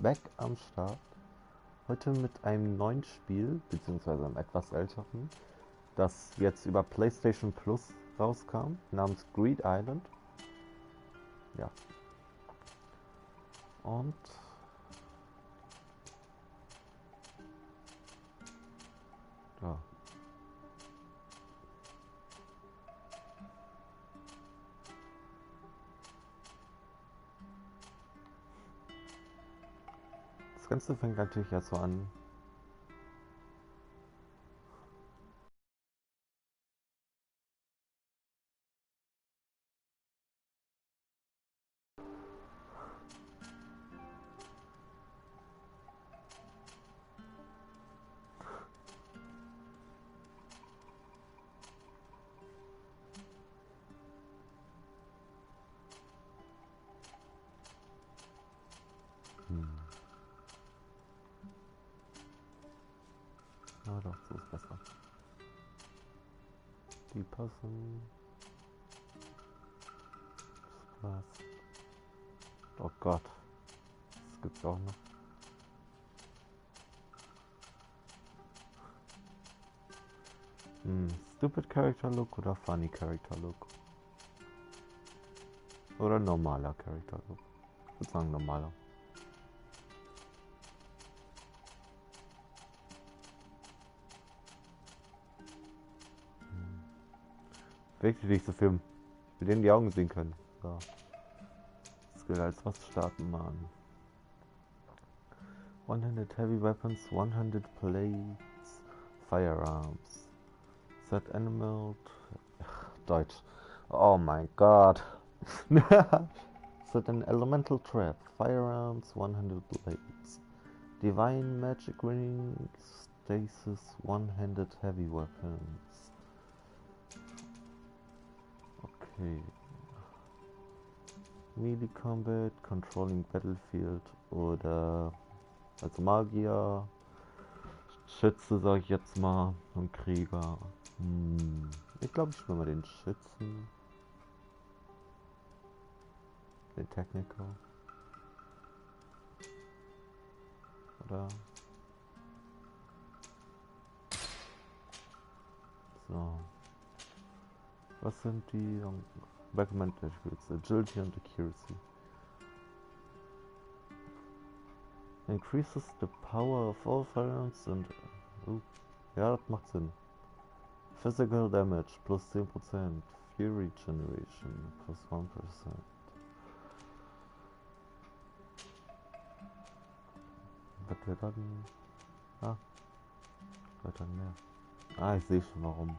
Back am Start. Heute mit einem neuen Spiel, beziehungsweise einem etwas älteren, das jetzt über PlayStation Plus rauskam, namens Greed Island. Ja. Und ja. Das Ganze fängt natürlich erst so an. Ah, doch, so ist besser. Die passen. Das passt. Oh Gott. Das gibt's auch noch. Stupid Character Look oder Funny Character Look? Oder normaler Character Look? Ich würde sagen normaler. Wirklich nicht so viel. Ich will denen die Augen sehen können. So. Skill als was starten wir an. 100 heavy weapons, 100 plates, firearms. Set animal. Deutsch. Oh mein Gott. Set an elemental trap. Firearms, 100 blades. Divine magic ring. Stasis, one-handed heavy weapons. Okay. Melee Combat, Controlling Battlefield oder als Magier, Schütze sag ich jetzt mal und Krieger. Ich glaube, ich spiele mal den Schützen. Den Techniker. Oder? So. Was sind die Recommended Attributes? Agility and Accuracy. Increases the power of all firearms and... ja, das macht Sinn. Physical Damage plus 10%. Fury Generation plus 1%. Was wir dann... Ah. Weiter mehr. Ah, ich sehe schon warum.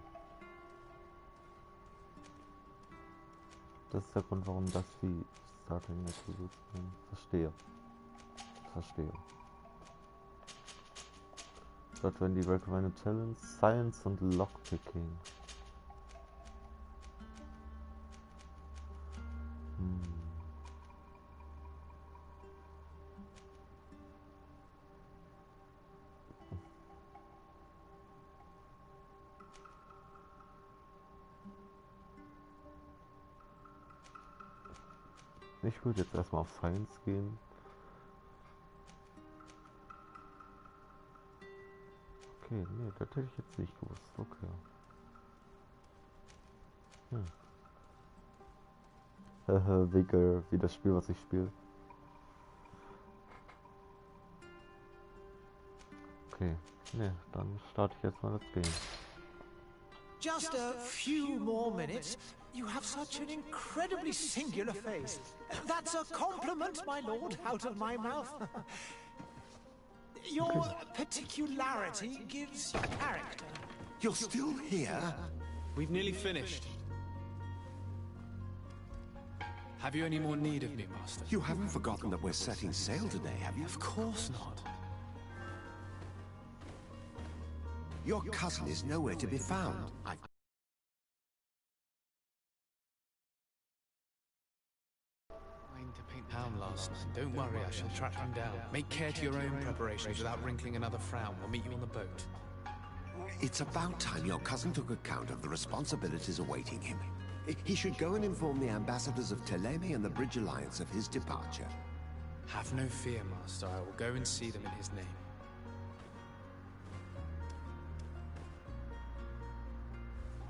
Das ist der Grund, warum das die Starting Attributes sind. Verstehe. Dort werden die Recommended Talents Science und Lockpicking. Ich würde jetzt erstmal auf Science gehen. Okay, nee, das hätte ich jetzt nicht gewusst. Okay. Wie das Spiel, was ich spiele. Okay, nee, dann starte ich jetzt mal das Game. Just a few more minutes. You have such an incredibly singular face. That's a compliment, my lord, out of my mouth. Your particularity gives you character. You're still here? We've nearly finished. Have you any more need of me, Master? You haven't forgotten that we're setting sail today, have you? Of course not. Your cousin is nowhere to be found. Hound last night. Don't worry, I shall track him down. Make care to your own preparations without wrinkling another frown. We'll meet you on the boat. It's about time your cousin took account of the responsibilities awaiting him. He should go and inform the ambassadors of Teleme and the Bridge Alliance of his departure. Have no fear, Master. I will go and see them in his name.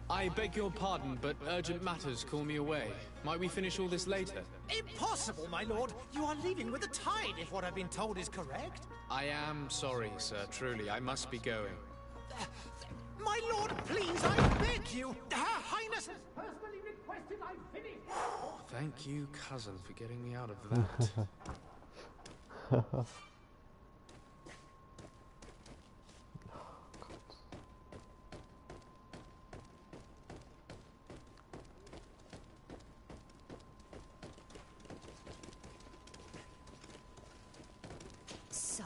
I beg your pardon, but urgent matters call me away. Might we finish all this later? Impossible, my lord. You are leaving with the tide, if what I've been told is correct. I am sorry, sir. Truly, I must be going. My lord, please, I beg you. Her Highness has personally requested I finish. Thank you, cousin, for getting me out of that. Sire,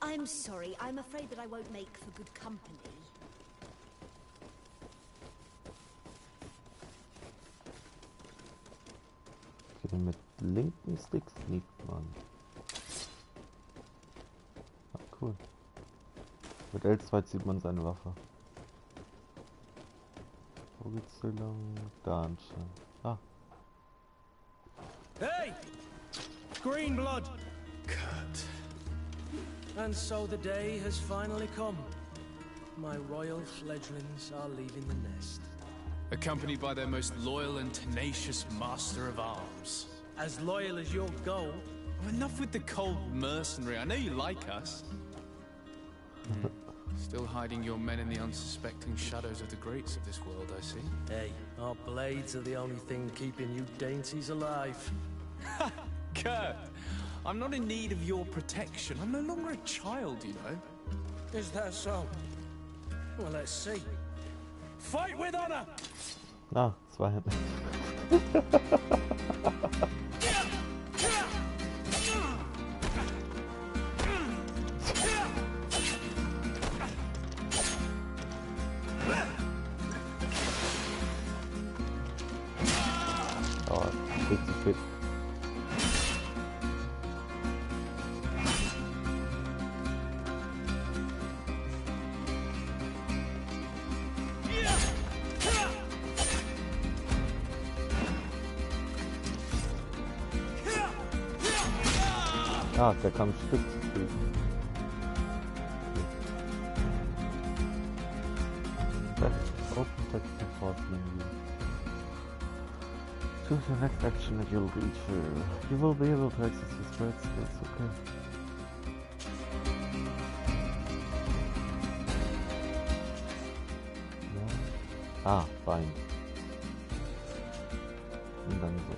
I'm sorry. I'm afraid that I won't make for good company. Okay, mit linken Stick sneakt man. Ah, cool. Mit L2 zieht man seine Waffe. Wo geht's hier lang? Da anscheinend. Ah. Hey! Green blood! Kurt. And so the day has finally come. My royal fledglings are leaving the nest. Accompanied by their most loyal and tenacious master of arms. As loyal as you'll go. Oh, enough with the cold mercenary. I know you like us. Still hiding your men in the unsuspecting shadows of the greats of this world, I see. Hey, our blades are the only thing keeping you dainties alive. Kurt, I'm not in need of your protection. I'm no longer a child, you know. Is that so? Well, let's see. Fight with honor! Ah, 2 Hände. Oh, viel zu spät. Ah, der kam ein Stück zu spät. Open text and pause menu. Choose the next action that you'll reach. You will be able to access your spread skills, okay. Ja. Ah, Bein. Und dann so.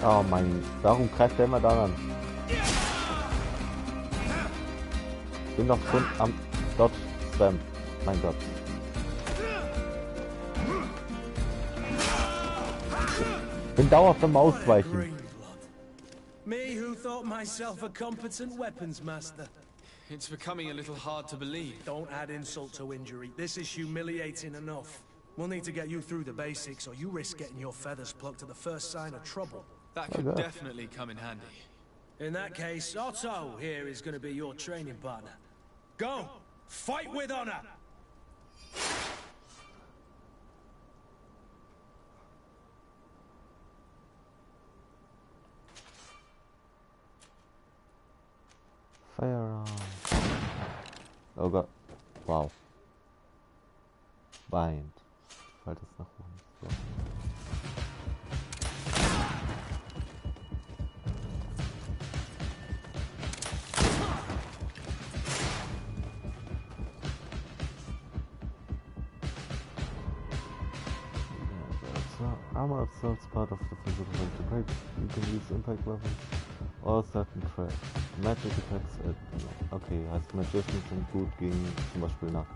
Oh mein, warum greift der immer da an? Ich bin doch schon am Dodge Spam. Mein Gott. Bin dauerhaft am Ausweichen. Me who thought myself a competent weapons master. It's becoming a little hard to believe. Don't add insult to injury. This is humiliating enough. We'll need to get you through the basics, or you risk getting your feathers plucked at the first sign of trouble. That could definitely come in handy. In that case, Otto here is going to be your training partner. Go! Fight with honor! Firearm. Oh Gott. Wow. Weint. Fällt es nach oben. So. Armor assaults part of the physical break. You can use impact weapons or certain traps. Magic attacks okay, heißt Magicians sind gut gegen zum Beispiel Nacht.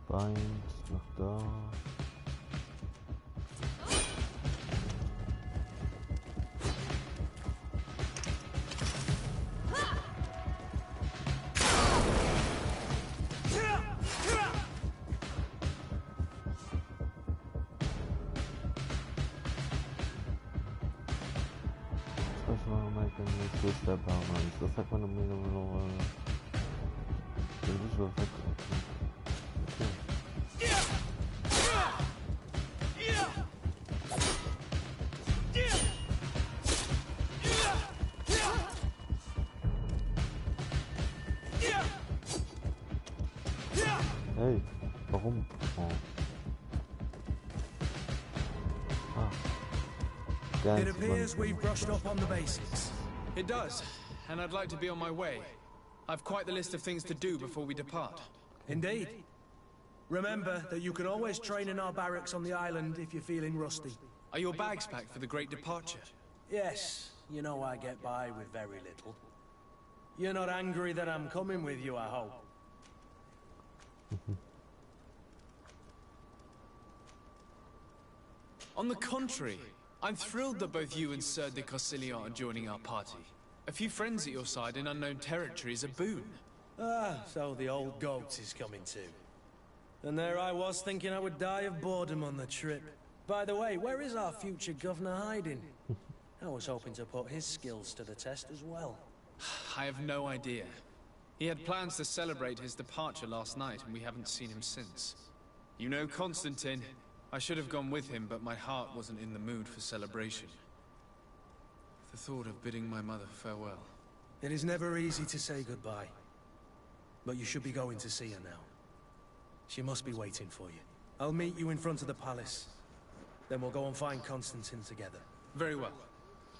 Bind nach da. war Michael Nichols der Barmann. Das hat man am Ende noch. Das ist schon weg. Hey, warum? Oh. Ah. It appears we've brushed up on the basics. It does, and I'd like to be on my way. I've quite the list of things to do before we depart. Indeed. Remember that you can always train in our barracks on the island if you're feeling rusty. Are your bags packed for the great departure? Yes, you know I get by with very little. You're not angry that I'm coming with you, I hope. On the contrary, I'm thrilled that both you and Sir de Corsilion are joining our party. A few friends at your side in unknown territory is a boon. Ah, so the old goat is coming too. And there I was thinking I would die of boredom on the trip. By the way, where is our future governor hiding? I was hoping to put his skills to the test as well. I have no idea. He had plans to celebrate his departure last night, and we haven't seen him since. You know Constantine. I should have gone with him, but my heart wasn't in the mood for celebration. The thought of bidding my mother farewell. It is never easy to say goodbye. But you should be going to see her now. She must be waiting for you. I'll meet you in front of the palace. Then we'll go and find Constantine together. Very well.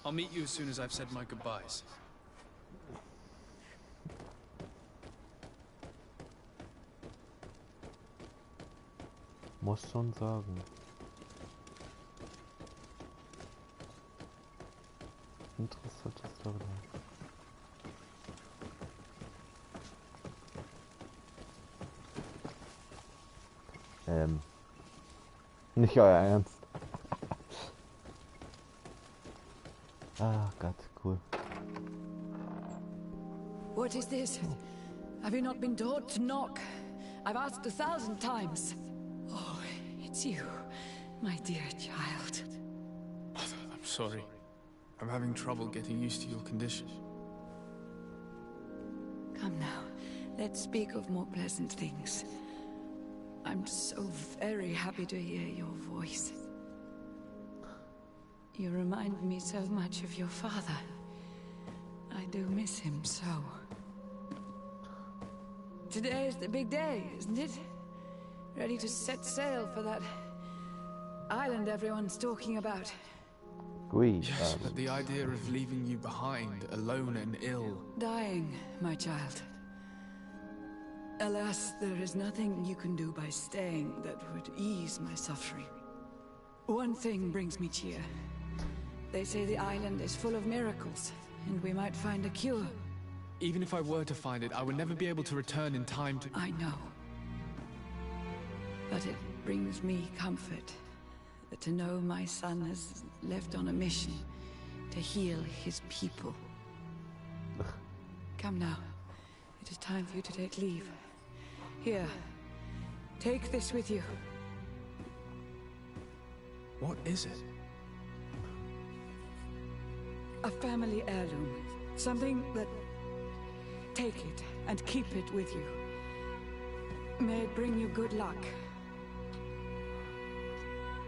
I'll meet you as soon as I've said my goodbyes. Muss schon sagen. Interessantes Storyline. Nicht euer Ernst. Ah Gott, cool. What is this? Have you not been taught to knock? I've asked 1,000 times. Oh, it's you, my dear child. I'm sorry. I'm having trouble getting used to your condition. Come now, let's speak of more pleasant things. I'm so very happy to hear your voice. You remind me so much of your father. I do miss him so. Today is the big day, isn't it? Ready to set sail for that island everyone's talking about. Yes, but the idea of leaving you behind, alone and ill. Dying, my child. Alas, there is nothing you can do by staying that would ease my suffering. One thing brings me cheer. They say the island is full of miracles, and we might find a cure. Even if I were to find it, I would never be able to return in time to... I know. But it brings me comfort to know my son has left on a mission to heal his people. Come now. It is time for you to take leave. Here, take this with you. What is it? A family heirloom. Something that... Take it and keep it with you. May it bring you good luck.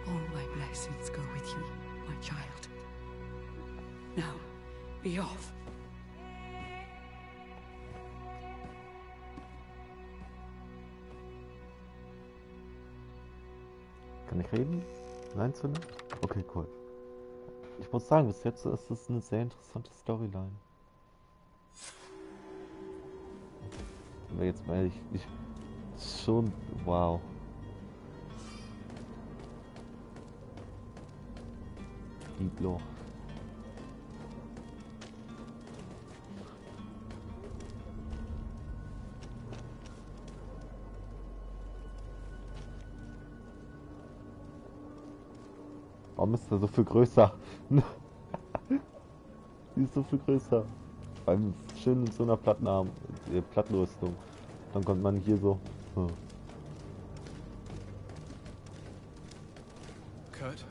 All my blessings go with you, my child. Now, be off. Kann ich reden? Nein zu nicht? Okay, cool. Ich muss sagen, bis jetzt ist es eine sehr interessante Storyline. Aber jetzt mal ehrlich, schon wow. Diebloch. Warum ist er so viel größer? Die ist so viel größer. Beim schön in so einer Plattenrüstung. Dann kommt man hier so. Kurt?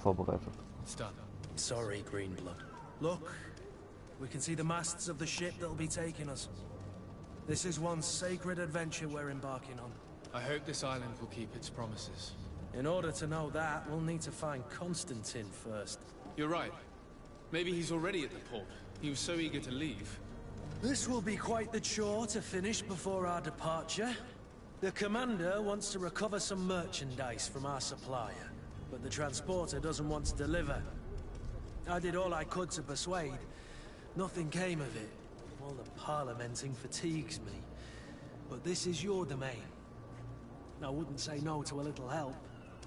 Vorbereitet. It's done. Sorry, Greenblood. Look, We can see the masts of the ship that'll be taking us. This is one sacred adventure we're embarking on. I hope this island will keep its promises. In order to know that, we'll need to find Constantine first. You're right. Maybe he's already at the port. He was so eager to leave. This will be quite the chore to finish before our departure. The commander wants to recover some merchandise from our supplier, but the transporter doesn't want to deliver. I did all I could to persuade. Nothing came of it. All the parliamenting fatigues me. But this is your domain. I wouldn't say no to a little help.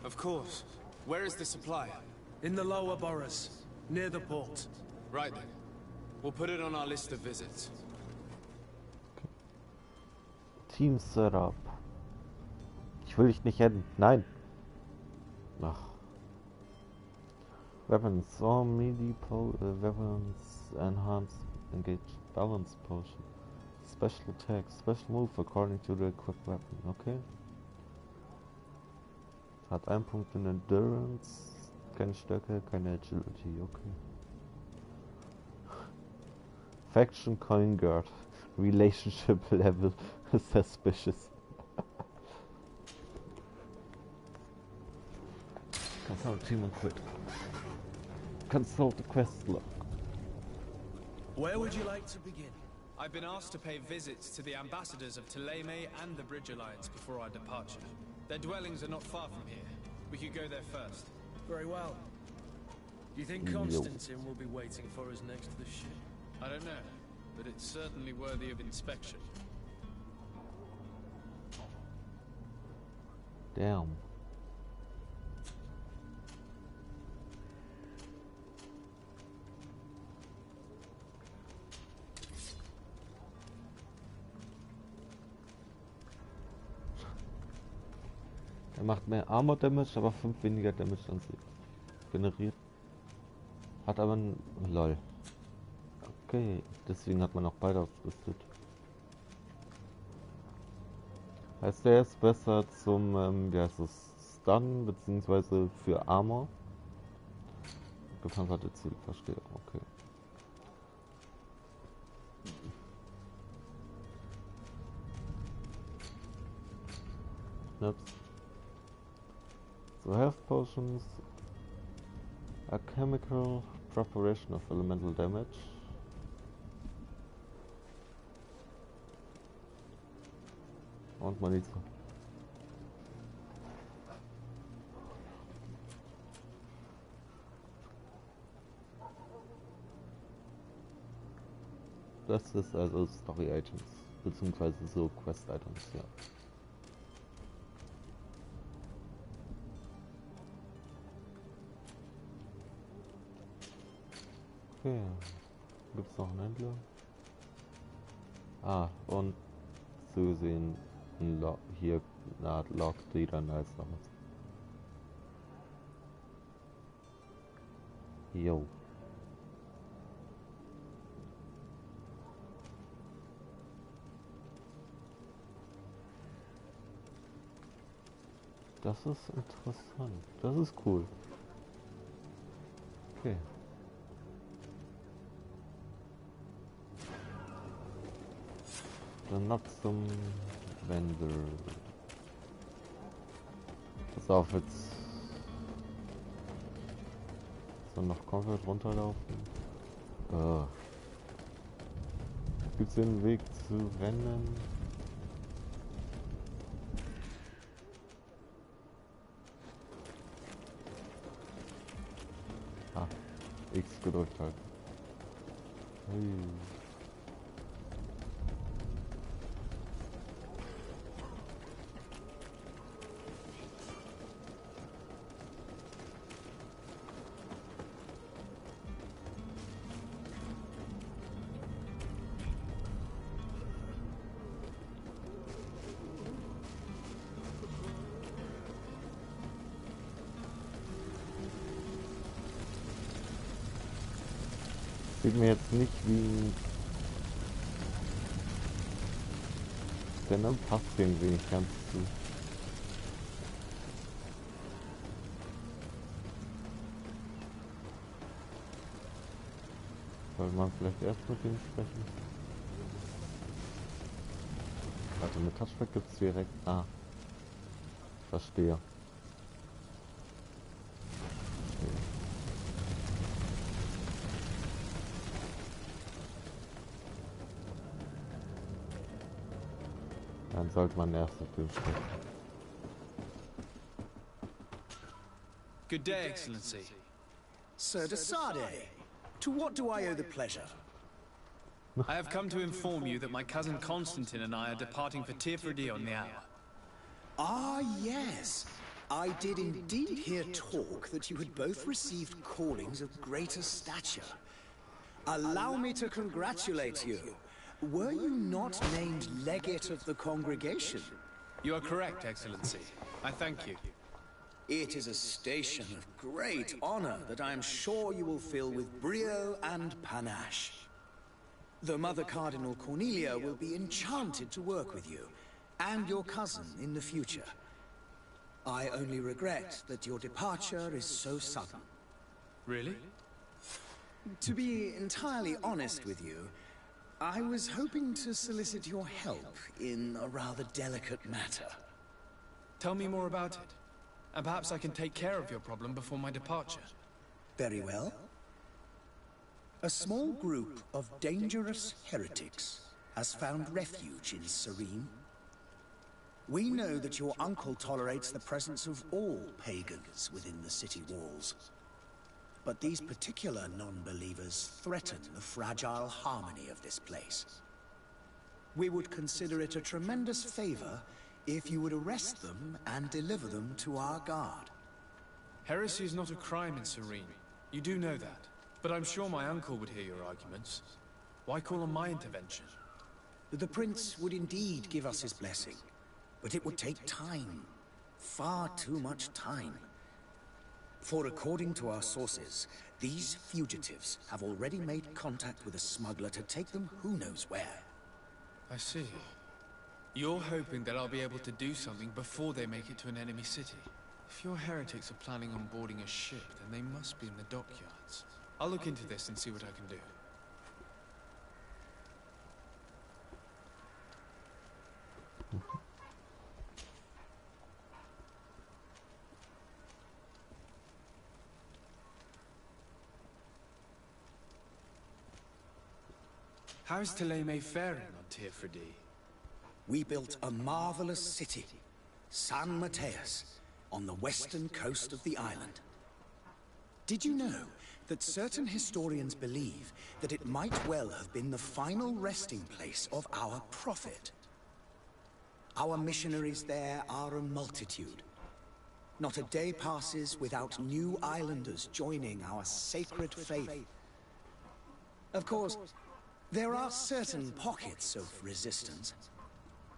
Of course. Where is the supplier? In the lower boroughs, near the port. Right then. We'll put it on our list of visits. Team Setup. Ich will dich nicht enden. Nein. Ach. Weapons. All melee weapons enhanced engage balance potion. Special attack. Special move according to the equipped weapon. Okay. Hat 1 Punkt in Endurance. Keine Stärke, keine Agility. Okay. Faction Coin Guard. Relationship level suspicious. Consult team and quit. Consult the quest log. Where would you like to begin? I've been asked to pay visits to the ambassadors of Thélème and the Bridge Alliance before our departure. Their dwellings are not far from here. We could go there first. Very well. Do you think Constantine will be waiting for us next to the ship? I don't know, but it's certainly worthy of inspection. Damn. Er macht mehr Armor Damage, aber 5 weniger Damage an sich. Generiert. Hat aber ein LOL. Okay, deswegen hat man auch beide ausgerüstet. Heißt der ist besser zum, wie heißt es, Stun, beziehungsweise für Armor. Gepanzerte Ziel, verstehe, okay. Ups. So health potions, a chemical preparation of elemental damage. Und Munition. Das ist also Story Items, beziehungsweise so Quest Items, ja. Okay, gibt's noch einen Händler? Ah, und zu sehen hier eine Art Log, die dann als damals. Jo. Das ist interessant. Das ist cool. Okay. Dann noch zum Vendor. Pass auf, jetzt soll noch komplett runterlaufen. Gibt's den Weg zu rennen? Ah, X gedrückt halt. Hui. Sieht mir jetzt nicht wie der Name passt irgendwie nicht ganz zu. Soll man vielleicht erst mit ihm sprechen? Also mit Touchpad gibt es direkt. Ah. Verstehe. Dann sollte man erst mit dem sprechen. Good day, Excellency. Sir de Sardet, to what do I owe the pleasure? I have come to inform you that my cousin Constantine and I are departing for Teerfredi on the hour. Ah, yes. I did indeed hear talk that you had both received callings of greater stature. Allow me to congratulate you. Were you not named legate of the congregation? You are correct, Excellency. I thank you. It is a station of great honor that I am sure you will fill with brio and panache. The Mother Cardinal Cornelia will be enchanted to work with you, and your cousin in the future. I only regret that your departure is so sudden. Really? To be entirely honest with you, I was hoping to solicit your help in a rather delicate matter. Tell me more about it. And perhaps I can take care of your problem before my departure. Very well. A small group of dangerous heretics has found refuge in Serene. We know that your uncle tolerates the presence of all pagans within the city walls. But these particular non-believers threaten the fragile harmony of this place. We would consider it a tremendous favor if you would arrest them and deliver them to our guard. Heresy is not a crime in Serene. You do know that. But I'm sure my uncle would hear your arguments. Why call on my intervention? The Prince would indeed give us his blessing, but it would take time. Far too much time. For according to our sources, these fugitives have already made contact with a smuggler to take them who knows where. I see. You're hoping that I'll be able to do something before they make it to an enemy city. If your heretics are planning on boarding a ship, then they must be in the dockyards. I'll look into this and see what I can do. How is Thélème faring on Teerfredi? We built a marvelous city, San Mateus, on the western coast of the island. Did you know that certain historians believe that it might well have been the final resting place of our prophet? Our missionaries there are a multitude. Not a day passes without new islanders joining our sacred faith. Of course, there are certain pockets of resistance.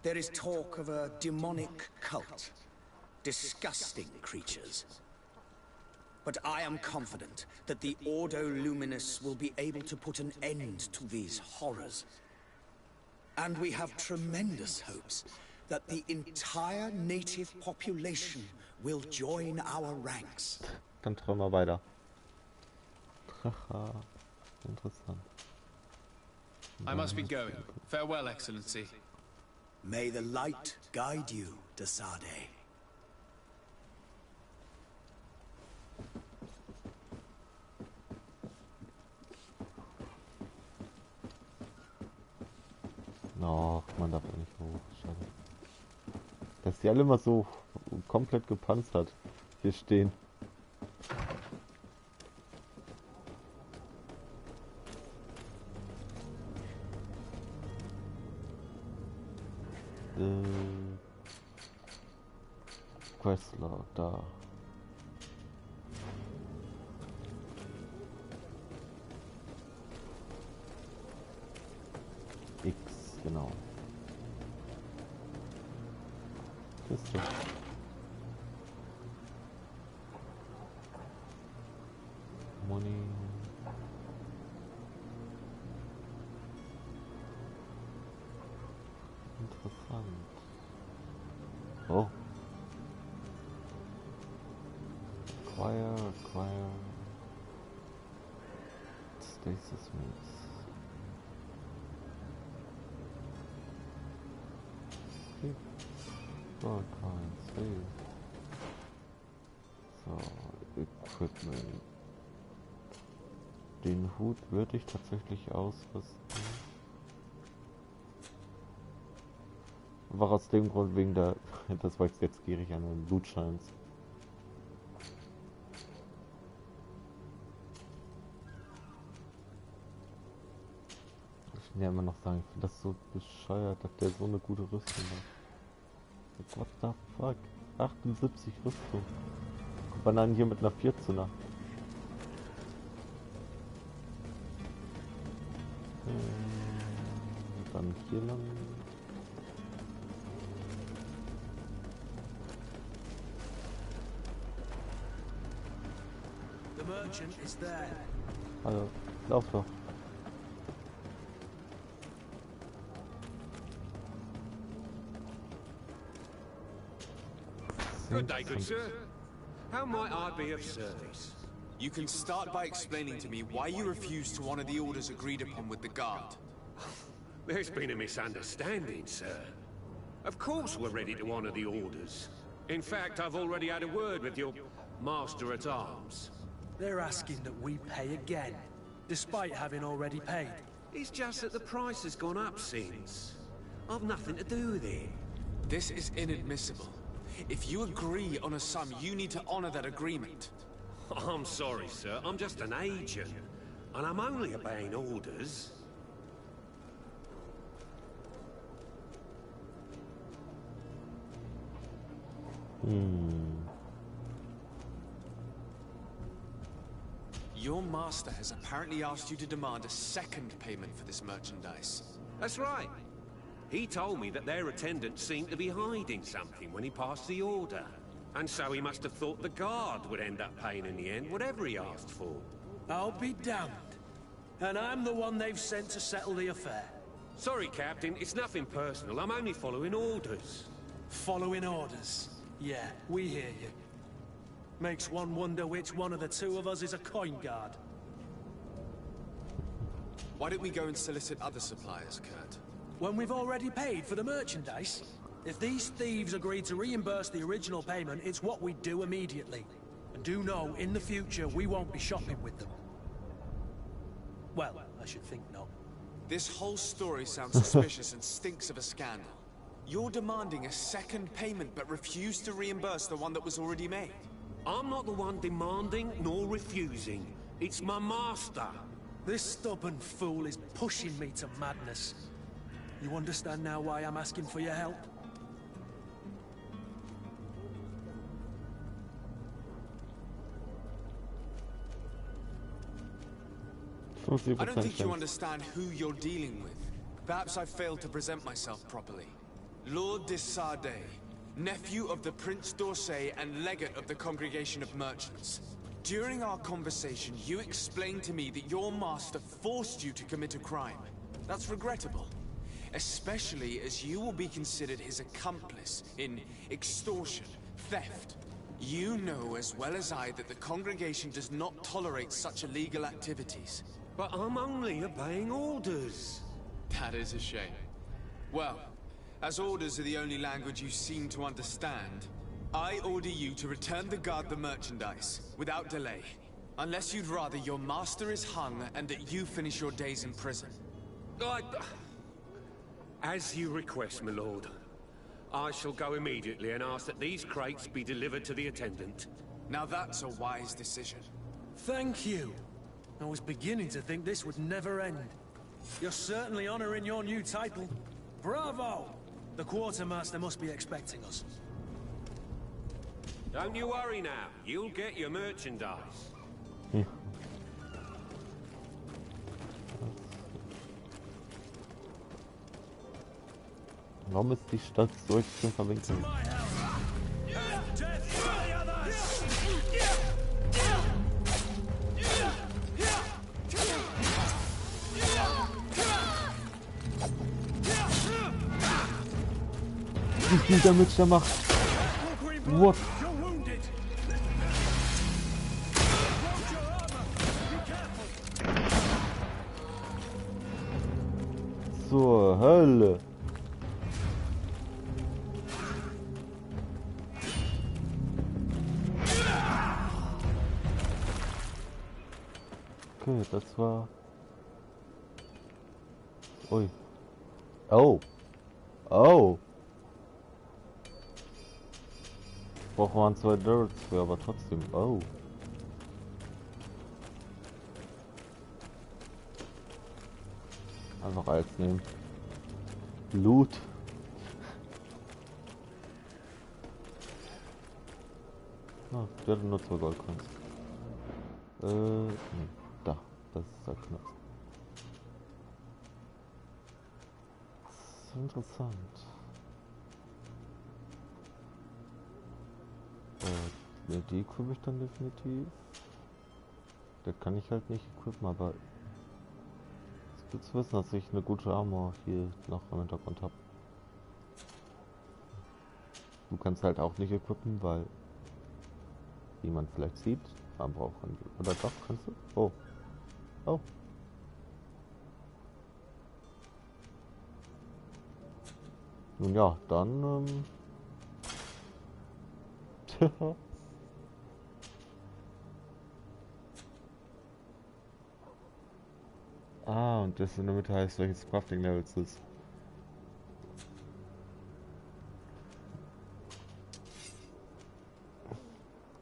There is talk of a demonic cult. Disgusting creatures. But I am confident that the Ordo Luminous will be able to put an end to these horrors. And we have tremendous hopes that the entire native population will join our ranks. Dann träumen wir weiter. Haha, interessant. I must be going. Farewell, Excellency. May the light guide you, de Sardet. Ach, man darf ja nicht hoch. Schade. Dass die alle immer so komplett gepanzert hier stehen. Questler, da. X, genau. Kiste. Money. Interessant. Oh. Acquire. Stasis Mix. Keep Coins, hey. So, Equipment. Den Hut würde ich tatsächlich ausrüsten. Einfach aus dem Grund wegen der, das war jetzt gierig an den Blutscheins. Ich will ja immer noch sagen, ich finde das so bescheuert, dass der so eine gute Rüstung hat. What the fuck? 78 Rüstung. Kommt man dann hier mit einer 14er? Dann hier lang. The merchant is there. Also, lauf doch. Good day, good sir. How might I be of service? You can start by explaining to me why you refuse to honor the orders agreed upon with the guard. There's been a misunderstanding, sir. Of course we're ready to honor the orders. In fact, I've already had a word with your master-at-arms. They're asking that we pay again, despite having already paid. It's just that the price has gone up since. I've nothing to do with it. This is inadmissible. If you agree on a sum, you need to honor that agreement. I'm sorry, sir. I'm just an agent. And I'm only obeying orders. Your master has apparently asked you to demand a second payment for this merchandise. That's right. He told me that their attendant seemed to be hiding something when he passed the order. And so he must have thought the guard would end up paying in the end, whatever he asked for. I'll be damned. And I'm the one they've sent to settle the affair. Sorry, Captain, it's nothing personal. I'm only following orders. Following orders. Yeah, we hear you. Makes one wonder which one of the two of us is a coin guard. Why don't we go and solicit other suppliers, Kurt? When we've already paid for the merchandise? If these thieves agree to reimburse the original payment, it's what we do immediately. And do know, in the future, we won't be shopping with them. Well, I should think not. This whole story sounds suspicious and stinks of a scandal. You're demanding a second payment but refuse to reimburse the one that was already made. I'm not the one demanding nor refusing. It's my master. This stubborn fool is pushing me to madness. You understand now why I'm asking for your help? I don't think you understand who you're dealing with. Perhaps I failed to present myself properly. Lord de Sardet, nephew of the Prince d'Orsay and legate of the Congregation of Merchants. During our conversation, you explained to me that your master forced you to commit a crime. That's regrettable. Especially as you will be considered his accomplice in extortion, theft. You know as well as I that the Congregation does not tolerate such illegal activities. But I'm only obeying orders. That is a shame. Well, as orders are the only language you seem to understand, I order you to return the guard the merchandise, without delay. Unless you'd rather your master is hung and that you finish your days in prison. As you request, my lord. I shall go immediately and ask that these crates be delivered to the attendant. Now that's a wise decision. Thank you. I was beginning to think this would never end. You're certainly honoring your new title. Bravo! The quartermaster must be expecting us. Don't you worry now. You'll get your merchandise. Ja. Warum ist die Stadt so extrem verwinkelt? Wie viel Damage der macht? What? zur Hölle? Okay, das war... Ui. Oh. Oh. Brauchen wir 2 Dirts für, aber trotzdem. Oh. Einfach alles nehmen. Loot. Ah, der hat nur 2 Goldcoins. Nee. Da. Das ist der Knopf. Das ist interessant. Ne, die equipe ich dann definitiv. Der kann ich halt nicht equippen, aber es ist gut zu wissen, dass ich eine gute Armor hier noch im Hintergrund habe. Du kannst halt auch nicht equippen, weil wie man vielleicht sieht, man braucht oder doch kannst du? Oh. Oh. Nun ja, dann ah, und das in der Mitte heißt, welches Crafting Levels ist.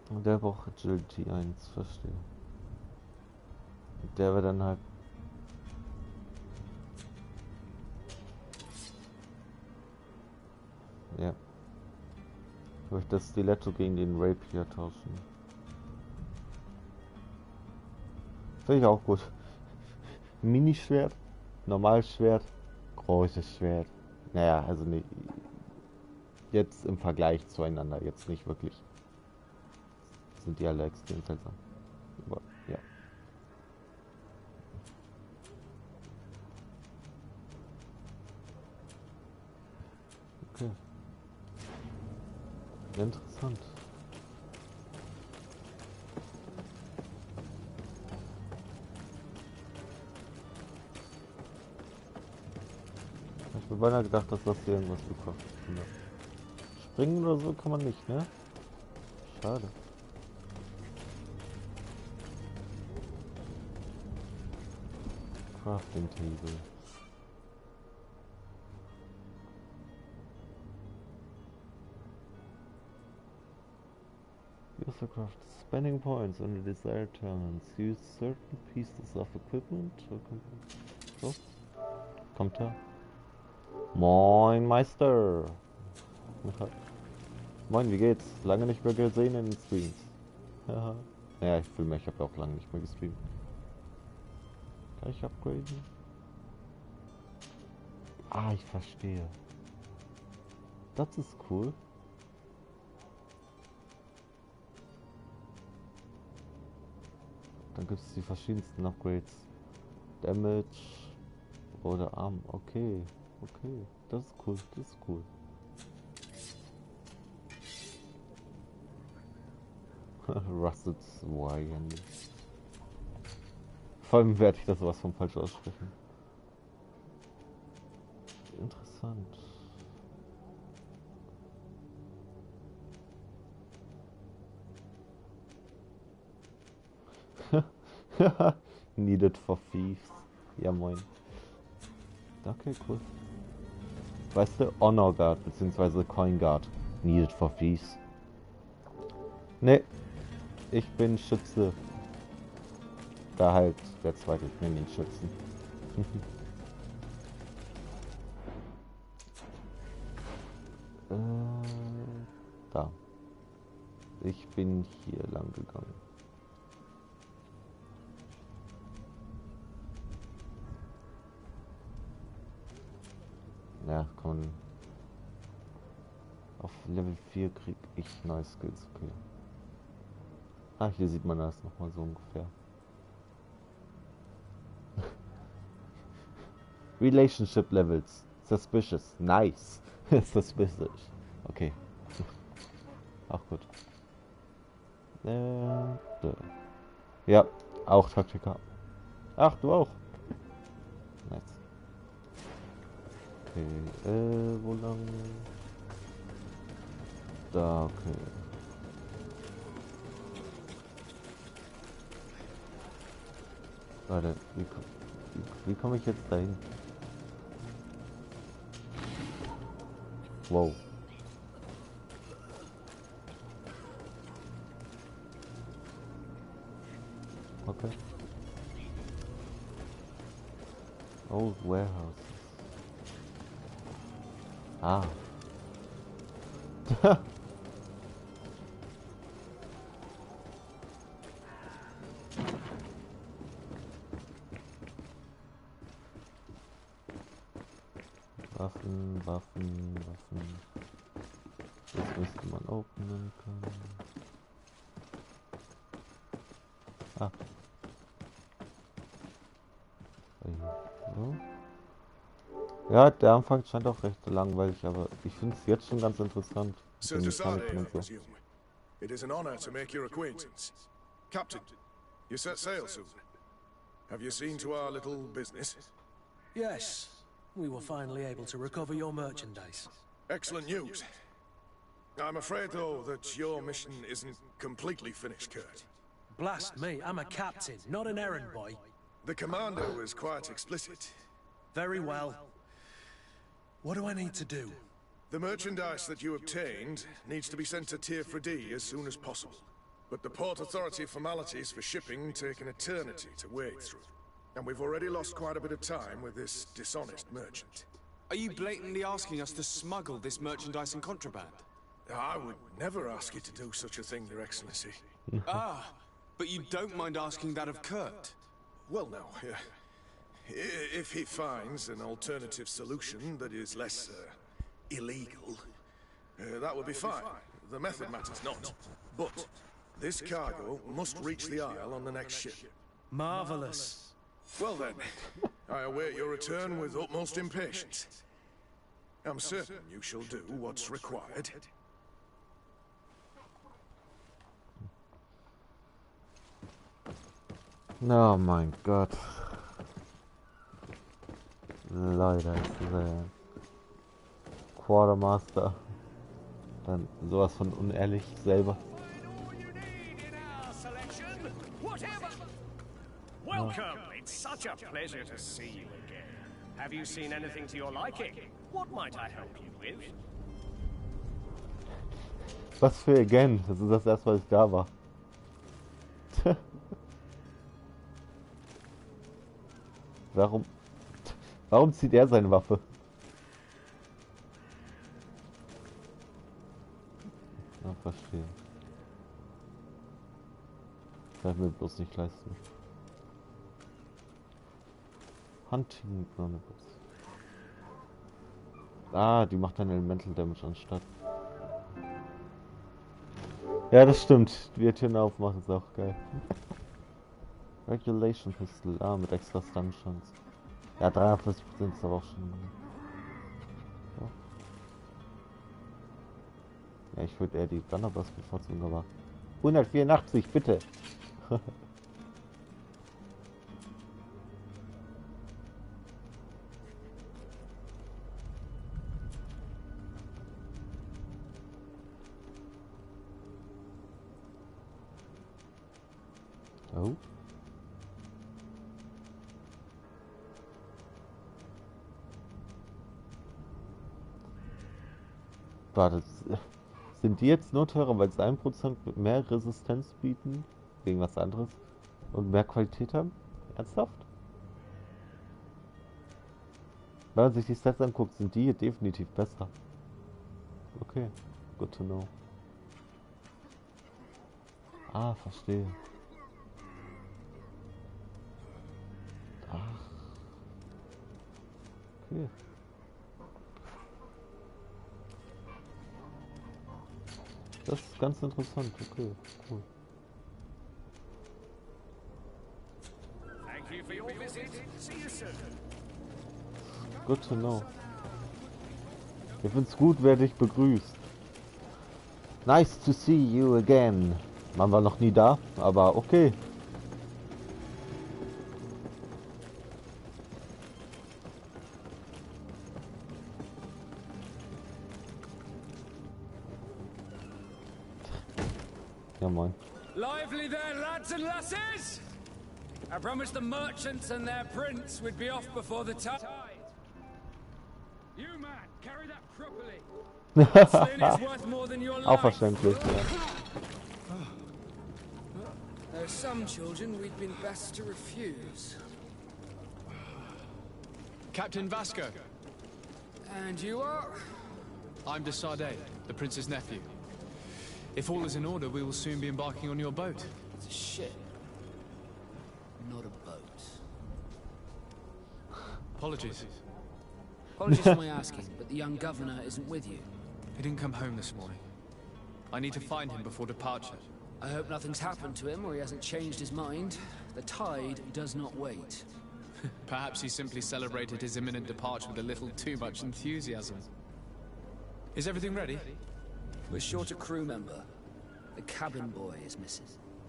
Und der braucht Agility 1, verstehe. Und der wird dann halt... Ja. Durch das Stiletto gegen den Rapier tauschen. Finde ich auch gut. Minischwert, Normalschwert, großes Schwert. Naja, also nicht... Jetzt im Vergleich zueinander, jetzt nicht wirklich. Sind die alle extrem seltsam. Aber, ja. Okay. Interessant. Ich habe beinahe gedacht, dass das hier irgendwas bekommt. Ja. Springen oder so kann man nicht, ne? Schade. Crafting Table. User craft spending points on the desired turns. Use certain pieces of equipment. So. Kommt er? Moin Meister. Moin, wie geht's? Lange nicht mehr gesehen in den Streams. Ja, ja, ich fühle mich, ich habe auch lange nicht mehr gestreamt. Kann ich upgraden? Ah, ich verstehe. Das ist cool. Dann gibt es die verschiedensten Upgrades. Damage oder Arm. Okay, okay. Das ist cool, das ist cool. Rusted Wine. Vor allem werde ich das sowas von falsch aussprechen. Interessant. Needed for thieves. Ja moin. Okay, cool. Weißt du, Honor Guard bzw. Coin Guard. Needed for thieves. Ne, ich bin Schütze. Da halt der zweite, ich nenne ihn Schützen. Da. Ich bin hier lang gegangen. Ja, komm. Auf Level 4 krieg ich neue Skills, okay. Ah, hier sieht man das nochmal so ungefähr. Relationship Levels. Suspicious. Nice. Suspicious. Okay. Auch gut. Ja, auch Taktiker. Ach, du auch. Nice. Okay, wo lang? Da, okay. Warte, wie komme ich jetzt dahin? Wow. Okay. Oh, warehouses. Ah. Waffen. Das müsste man openen können. Ah. So. Ja, der Anfang scheint auch recht langweilig, aber ich finde es jetzt schon ganz interessant. Sir Tasade, I presume. It is an honor to make your acquaintance. Captain, you set sail soon. Have you seen to our little business? Yes, we were finally able to recover your merchandise. Excellent news. I'm afraid, though, that your mission isn't completely finished, Kurt. Blast me, I'm a captain, not an errand boy. The commander was quite explicit. Very well. What do I need to do? The merchandise that you obtained needs to be sent to Tier 4D as soon as possible. But the Port Authority formalities for shipping take an eternity to wade through. And we've already lost quite a bit of time with this dishonest merchant. Are you blatantly asking us to smuggle this merchandise and contraband? I would never ask you to do such a thing, Your Excellency. Ah, but you don't mind asking that of Kurt? Well, no. If he finds an alternative solution that is less illegal, that would be fine. The method matters not. But this cargo must reach the Isle on the next ship. Marvelous. Well then, I await your return with utmost impatience. I'm certain you shall do what's required. Oh mein Gott. Leute, ist dieser Quartermaster dann sowas von unehrlich selber. Welcome! It's such a pleasure to see you again. Have you seen anything to your liking? What might I help you with? Was für again? Das ist das erste, was ich da war. Warum zieht er seine Waffe? Ja, verstehe. Das kann ich mir bloß nicht leisten. Hunting Chronicles. Ah, die macht dann Elemental Damage anstatt. Ja, das stimmt. Die Türen aufmachen ist auch geil. Regulation Pistol. Ah, mit extra Stun Chance. Ja, 43% ist aber auch schon. So. Ja, ich würde eher die Gunnerbuss bevorzugen, aber 184, bitte. Oh. Warte, sind die jetzt nur teurer, weil sie 1% mehr Resistenz bieten? Gegen was anderes? Und mehr Qualität haben? Ernsthaft? Wenn man sich die Stats anguckt, sind die hier definitiv besser. Okay, good to know. Ah, verstehe. Ach. Okay. Das ist ganz interessant, okay, cool. Thank you for your visit. See you soon. Good to know. Ich find's gut, wer dich begrüßt. Nice to see you again. Man war noch nie da, aber okay. Ja, moin. Lively there, lads and lasses! I promised the merchants and their prince we'd be off before the tide. You man, carry that properly. Flynn is worth more than your Auch life. verständlich, ja. There's some children we'd been best to refuse. Captain Vasco. And you are? I'm de Sardet, the prince's nephew. If all is in order, we will soon be embarking on your boat. It's a ship, not a boat. Apologies. Apologies for my asking, but the young governor isn't with you. He didn't come home this morning. I need to find him before departure. I hope nothing's happened to him or he hasn't changed his mind. The tide does not wait. Perhaps he simply celebrated his imminent departure with a little too much enthusiasm. Is everything ready? We're short a crew member. The cabin boy is missing.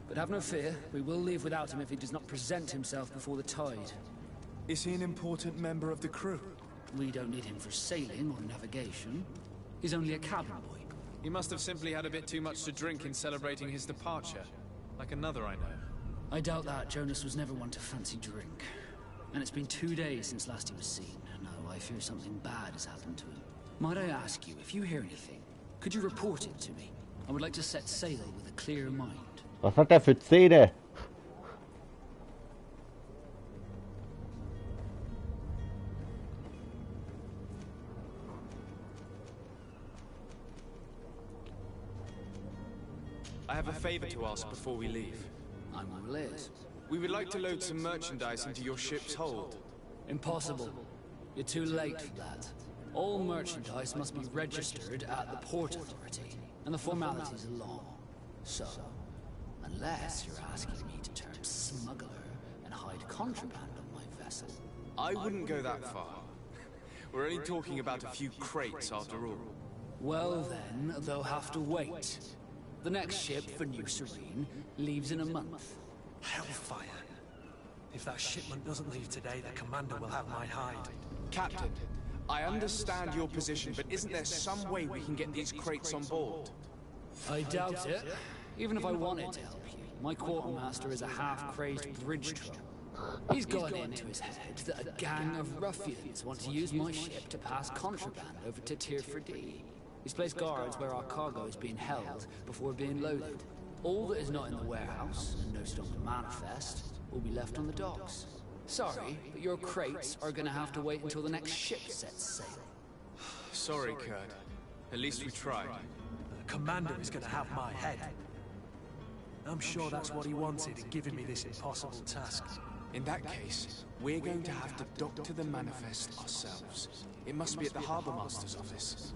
But have no fear, we will leave without him if he does not present himself before the tide. Is he an important member of the crew? We don't need him for sailing or navigation. He's only a cabin boy. He must have simply had a bit too much to drink in celebrating his departure. Like another I know. I doubt that. Jonas was never one to fancy drink. And it's been 2 days since last he was seen. No, I fear something bad has happened to him. Might I ask you, if you hear anything, could you report it to me? I would like to set sail with a clear mind. Was hat der für Zähne? I have a favor to ask before we leave. I'm all ears. We would like to load some merchandise into your ship's hold. Impossible. You're too late for that. All merchandise must be registered at the Port Authority, and the formalities are long. So, unless you're asking me to turn smuggler and hide contraband on my vessel. I wouldn't go that far. We're only talking about a few crates after all. Well then, they'll have to wait. The next ship for New Serene leaves in a month. Hellfire. If that shipment doesn't leave today, the commander will have my hide. Captain, I understand your position, but isn't there some way we can get these crates on board? I doubt it. Even if I wanted to help you, my quartermaster is a half-crazed bridge troll. He's got it into his head that a gang of ruffians want to use my ship to pass contraband over to Tirfredi. He's placed guards where our cargo is being held before being loaded. All that is not in the warehouse, and no stone to manifest, will be left on the docks. Sorry, but your crates are gonna have to wait until the next ship sets sail. Sorry, Kurt. At least we tried. The commander is going to have my head. I'm sure that's what he wanted in giving me this impossible task. In that case, we're going to have to doctor the manifest ourselves. It must be at the Harbour Master's office.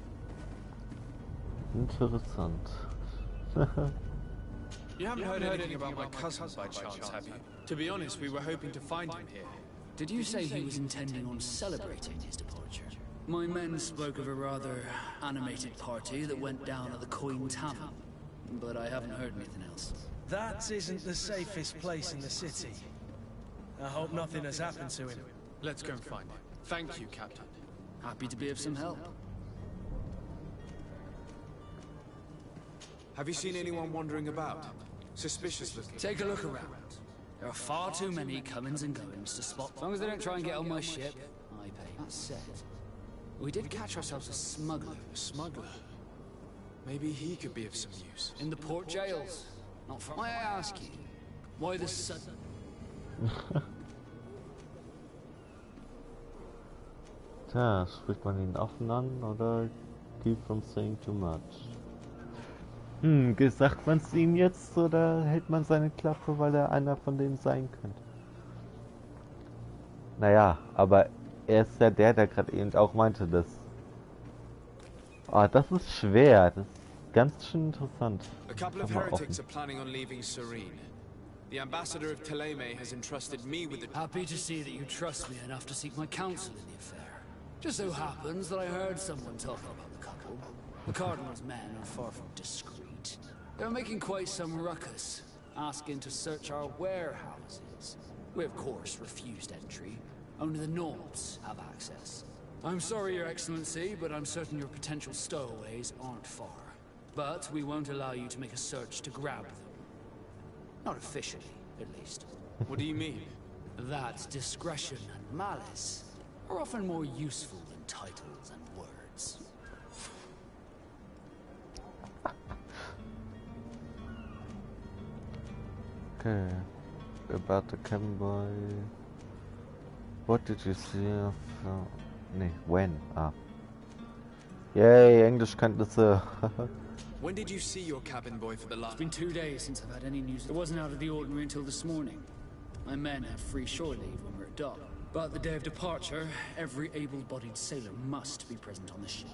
Interessant. You haven't heard anything about my cousin by chance, have you? To be honest, we were hoping to find him here. Did you say he was intending on celebrating his departure? My men spoke of a rather animated party that went down at the Coin Tavern, but I haven't heard anything else. That isn't the safest place in the city. I hope nothing has happened to him. Let's go and find him. Thank you, Captain. Happy to be of some help. Have you seen anyone wandering about? Suspicious looking. Take a look around. There are far too many comings and goings to spot. As long as they don't try and get on my ship, I pay. That said, we did catch ourselves a smuggler. A smuggler? Maybe he could be of some use. In the port jails. Not far. May I ask you, why the sudden... Tja, spricht man ihn offen an oder keep from saying too much? Sagt man es ihm jetzt oder hält man seine Klappe, weil er einer von denen sein könnte? Naja, aber er ist ja der gerade eben auch meinte, dass... Ah, das ist schwer, das ist ganz schön interessant. A couple of heretics are planning on leaving Serene. The ambassador of Thélème has entrusted me with the... Happy to see that you trust me enough to seek my counsel in the affair. Just so happens that I heard someone talking about the couple. The Cardinal's men are far from discreet. They're making quite some ruckus, asking to search our warehouses. We of course refused entry. Only the Nords have access. I'm sorry, Your Excellency, but I'm certain your potential stowaways aren't far. But we won't allow you to make a search to grab them. Not officially, at least. What do you mean? That discretion and malice are often more useful than titles and words. Okay. About the cabin boy. What did you see of... Nee, when? Ah. Yay, Englischkenntnisse. When did you see your cabin boy for the last... It's been 2 days since I've had any news. It wasn't out of the ordinary until this morning. My men had free shore leave when we're at dock. But the day of departure, every able-bodied sailor must be present on the ship.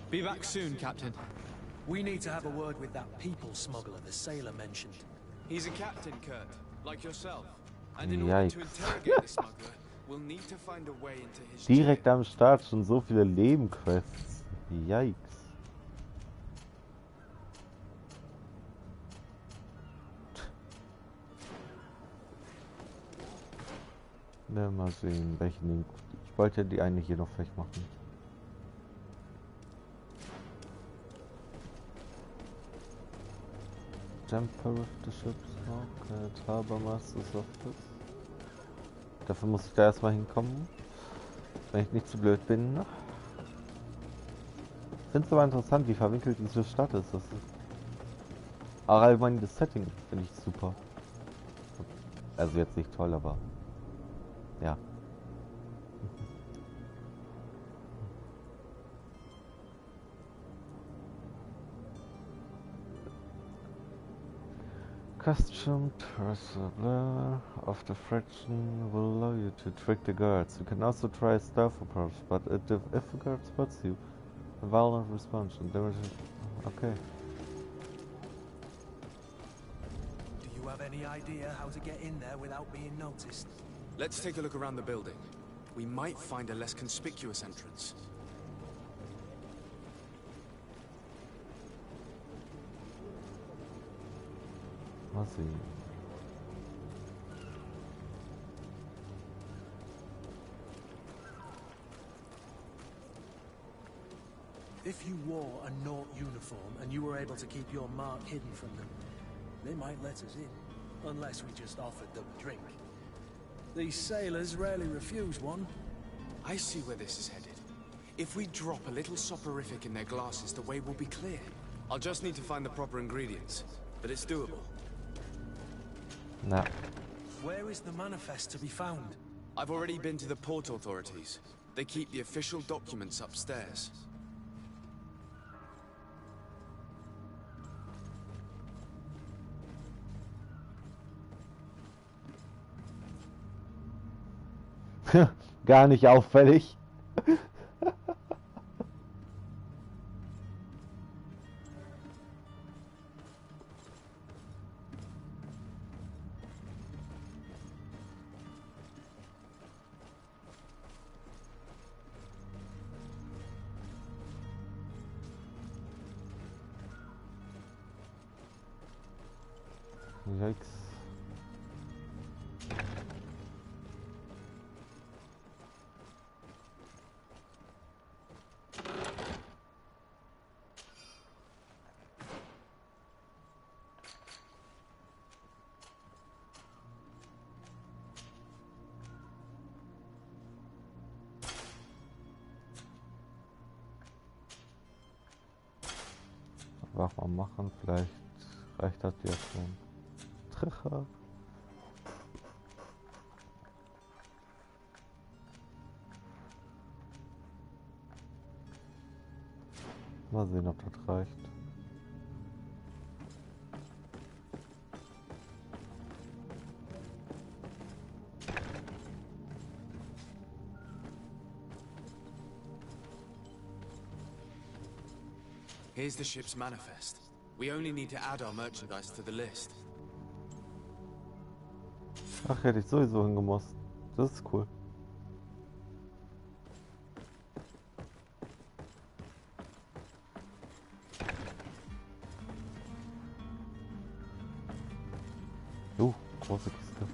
Be back soon, Captain. We need to have a word with that people smuggler the sailor mentioned. He's a captain, Kurt, like yourself. And in order to interrogate the smuggler, we'll need to find a way into his Direkt jail. am Start schon so viele Nebenquests. Yikes. Na, mal sehen, welchen. Ich wollte die eine hier noch fertig machen. Jumper with the ship's okay, Harbor Master's Office. Dafür muss ich da erstmal hinkommen, wenn ich nicht zu blöd bin. Ich finde es aber interessant, wie verwinkelt diese Stadt ist. Das ist auch allgemein das Setting finde ich super. Also jetzt nicht toll, aber ja. Costume traceable of the friction will allow you to trick the guards. You can also try stealth approach, but if the guard spots you, a violent response and damage. Okay. Do you have any idea how to get in there without being noticed? Let's take a look around the building. We might find a less conspicuous entrance. Mal sehen. If you wore a Naut uniform and you were able to keep your mark hidden from them, they might let us in, unless we just offered them a drink. These sailors rarely refuse one. I see where this is headed. If we drop a little soporific in their glasses, the way will be clear. I'll just need to find the proper ingredients, but it's doable. Na. Where is the manifest to be found? I've already been to the port authorities. They keep the official documents upstairs. Gar nicht auffällig. Yikes. Mal machen, vielleicht reicht das ja schon. Treffer. Mal sehen, ob das reicht. Here's the ship's manifest. We only need to add our merchandise to the list. Ach, hätte ich sowieso hingemusst. Das ist cool. Große Kiste.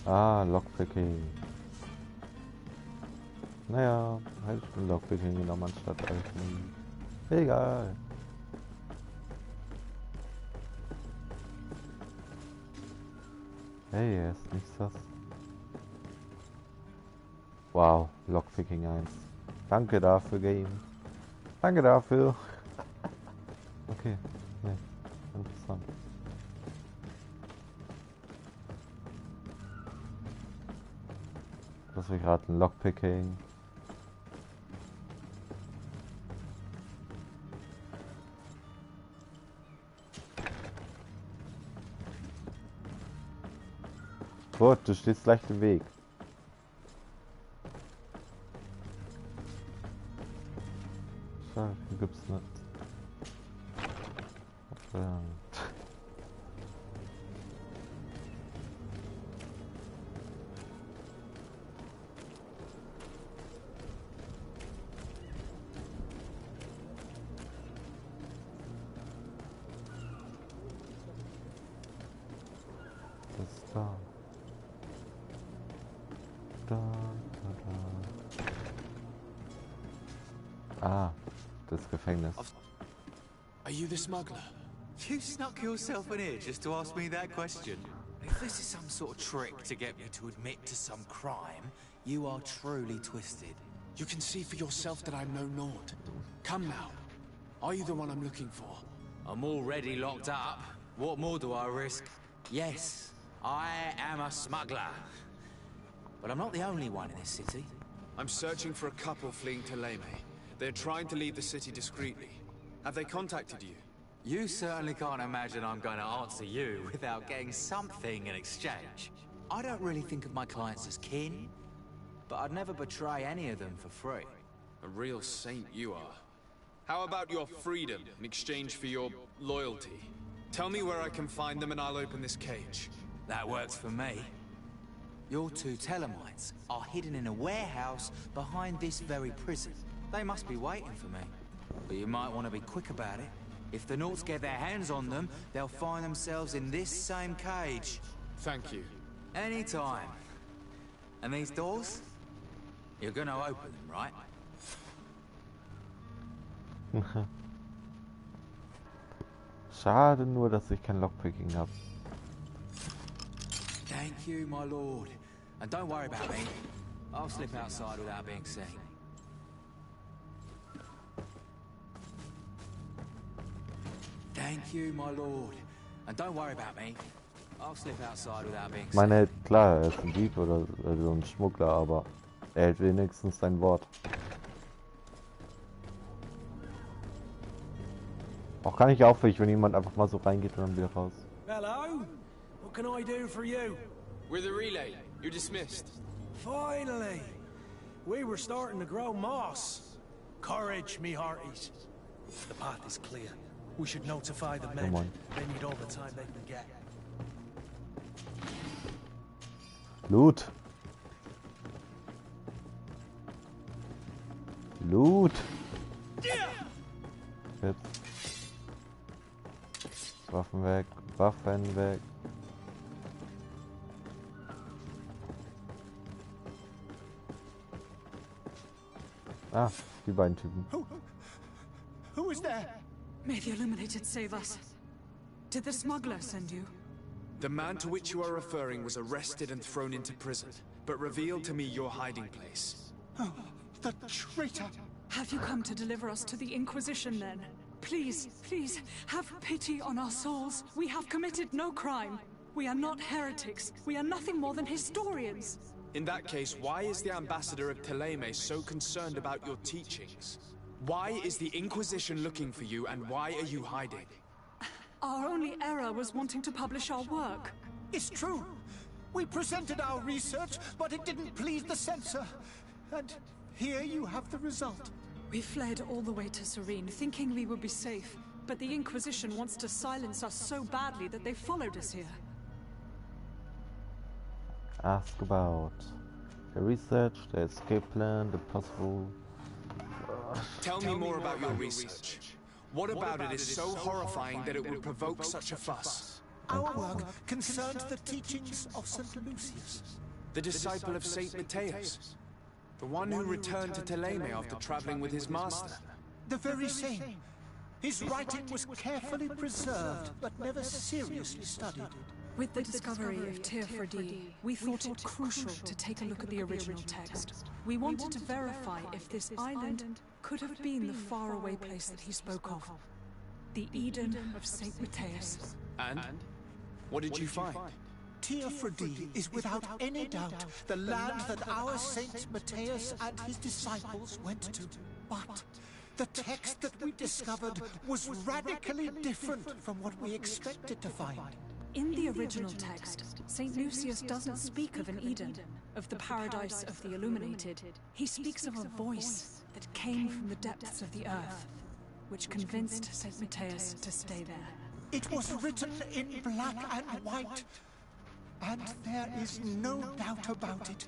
Ah, Lockpicking. Naja, halt ein Lockpicking genommen anstatt Alchemie. Egal. Hey, er ist nichts das. Wow, Lockpicking 1. Danke dafür, Game. Danke dafür. Okay, nee, interessant. Das war gerade ein Lockpicking. Gut, du stehst leicht im Weg. Schade, hier gibt's nicht. Was ist da? Ah, das Gefängnis. Are you the smuggler? You snuck yourself in here just to ask me that question? If this is some sort of trick to get me to admit to some crime, you are truly twisted. You can see for yourself that I'm no Nord. Come now. Are you the one I'm looking for? I'm already locked up. What more do I risk? Yes, I am a smuggler. But I'm not the only one in this city. I'm searching for a couple fleeing to Leme. They're trying to leave the city discreetly. Have they contacted you? You certainly can't imagine I'm going to answer you without getting something in exchange. I don't really think of my clients as kin, but I'd never betray any of them for free. A real saint you are. How about your freedom in exchange for your loyalty? Tell me where I can find them and I'll open this cage. That works for me. Your two Telemites are hidden in a warehouse behind this very prison. They must be waiting for me. But you might want to be quick about it. If the Nords get their hands on them, they'll find themselves in this same cage. Thank you. Anytime. And these doors? You're gonna open them, right? Schade nur, dass ich kein Lockpicking habe. Thank you, my lord. And don't worry about me. I'll slip outside without being seen. Thank you, my lord. And don't worry about me. I'll slip outside without being Ich meine, klar, er ist ein Dieb oder so ein Schmuggler, aber er hält wenigstens sein Wort. Auch gar nicht auffällig, wenn jemand einfach mal so reingeht und dann wieder raus. Hello? What can I do for you? We're the relay. You're dismissed. Finally! We were starting to grow moss. Courage, me hearties. The path is clear. We should notify the men. They need all the time they can get. Loot! Loot! Jetzt. Waffen weg, Waffen weg. Ah, die beiden Typen. Who is there? May the Illuminated save us. Did the smuggler send you? The man to which you are referring was arrested and thrown into prison, but revealed to me your hiding place. Oh, the traitor! Have you come to deliver us to the Inquisition then? Please, please, have pity on our souls. We have committed no crime. We are not heretics. We are nothing more than historians. In that case, why is the ambassador of Thélème so concerned about your teachings? Why is the Inquisition looking for you, and why are you hiding? Our only error was wanting to publish our work. It's true. We presented our research, but it didn't please the censor. And here you have the result. We fled all the way to Serene, thinking we would be safe. But the Inquisition wants to silence us so badly that they followed us here. Ask about the research, the escape plan, the possible... Tell me more about your research. What about it is so horrifying that it would provoke such a fuss? Our work concerned the teachings of St. Lucius. The disciple of Saint Matthias. The one who returned to Thélème after traveling with his master. The very same. His writing was carefully preserved, but never seriously studied. With the discovery of Teofredi, we thought it crucial to take a look at the original text. We wanted to verify if this island could have been the faraway place that he spoke of. The Eden of St. Matthias. And? What did you find? Teofredi is without any doubt the land that our Saint Matthias and his disciples went to. But the text that we discovered was radically different from what we expected to find. In the original text, St. Lucius doesn't speak of an Eden, of the paradise of the illuminated. He speaks of a voice that came from the depths of the earth, which convinced St. Matthias to stay there. It was written in black and white, and there is no doubt about it.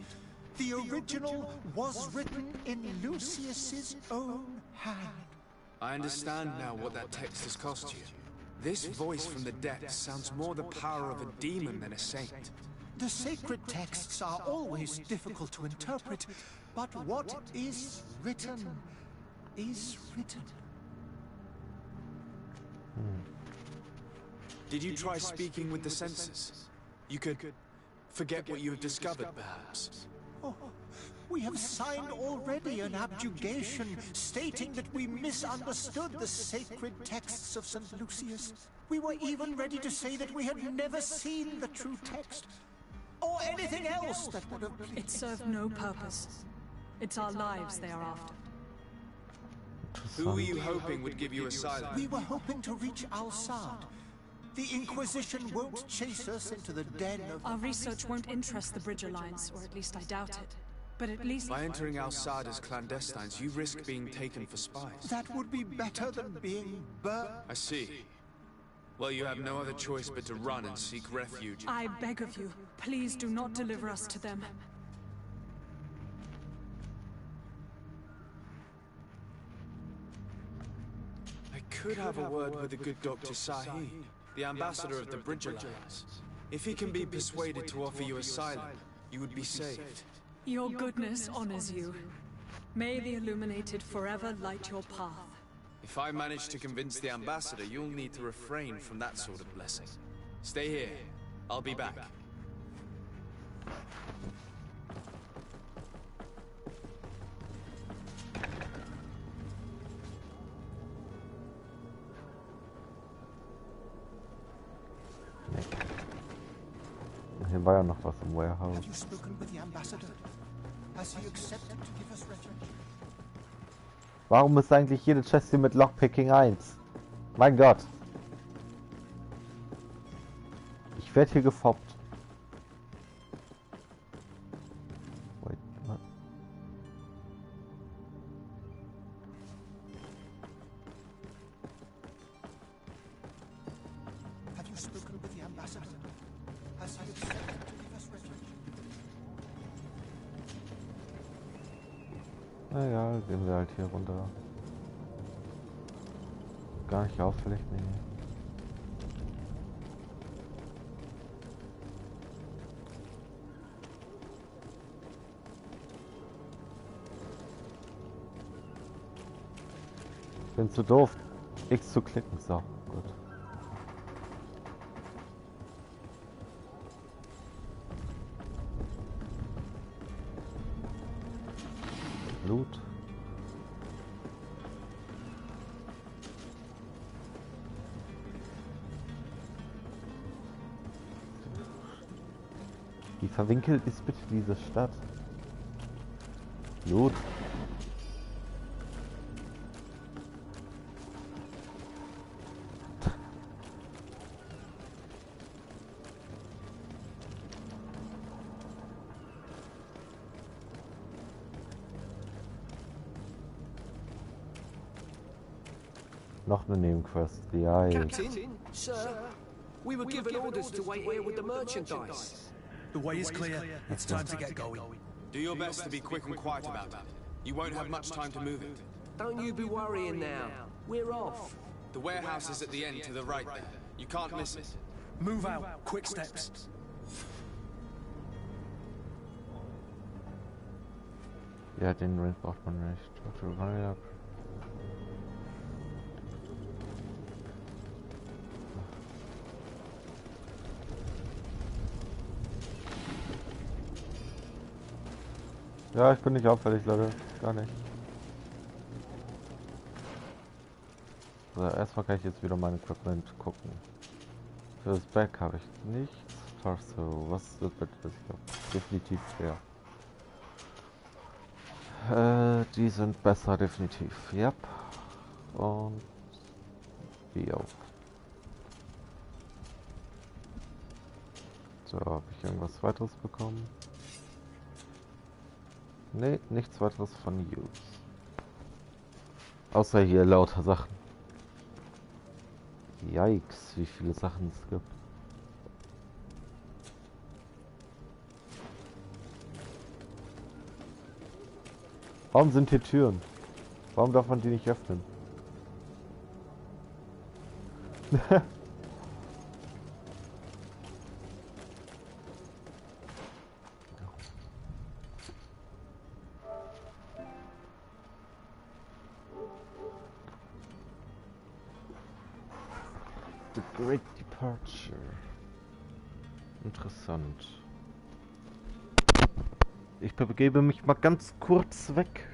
The original was written in Lucius's own hand. I understand now what that text has cost you. This voice from the depths sounds more the power of a demon than a saint. The sacred texts are always difficult to interpret, but what is written is written. Did you try speaking with the censors? You could forget what you have discovered, perhaps. Oh, we have signed already an abjugation stating that we misunderstood the sacred texts of St. Lucius. We were even ready to say that we had never seen the true text, or anything else that would have pleased. It served no purpose. It's our lives they are after. Who were you hoping would give you asylum? We were hoping to reach Al-Sad. The Inquisition won't chase us into the den of... Our research won't interest the Bridge Alliance, or at least I doubt it. But at least... By entering Al-Sad as clandestines, you risk being taken for spies. That would be better than being burnt. I see. Well, you have no other choice but to run and seek refuge. I beg of you, please do not deliver us to them. I could have a word with the good Dr. Sahid, the ambassador of the Bridge Alliance. If he can be persuaded to offer you asylum, you would be saved. Your goodness honors you. May the Illuminated forever light your path. If I manage to convince the ambassador, you'll need to refrain from that sort of blessing. Stay here. I'll be back. Hier war ja noch was im Warehouse. Have you spoken with the ambassador? Has he accepted to give us refuge? Warum ist eigentlich jede Chest hier mit Lockpicking 1? Mein Gott. Ich werde hier gefoppt. Wait, what? Have you spoken with the ambassador? Has he accepted to give us refuge? Na egal, gehen wir halt hier runter. Gar nicht auffällig, nee. Bin zu doof, X zu klicken, so, gut. Blut. Wie verwinkelt ist bitte diese Stadt? Blut. Noch eine Nebenquest, ja. Captain, sir, we were given orders to wait here with the merchandise. The way is clear. It's time to get going. Do your best to be quick and quiet about it. You won't have much time to move it. Don't you be worrying now. We're off. The warehouse is at the end to the right there. You can't miss it. Move out. Quick steps. Ja, den Rent braucht man nicht. Ja, ich bin nicht auffällig, Leute. Gar nicht. So, erstmal kann ich jetzt wieder mein Equipment gucken. Für das Back habe ich nichts. Torso, was ist das bitte? Ich glaube, definitiv schwer. Die sind besser, definitiv. Yep. Und die auch. So, habe ich irgendwas weiteres bekommen? Nee, nichts weiteres von Use. Außer hier lauter Sachen. Yikes, wie viele Sachen es gibt. Warum sind hier Türen? Warum darf man die nicht öffnen? The Great Departure. Interessant. Ich begebe mich mal ganz kurz weg.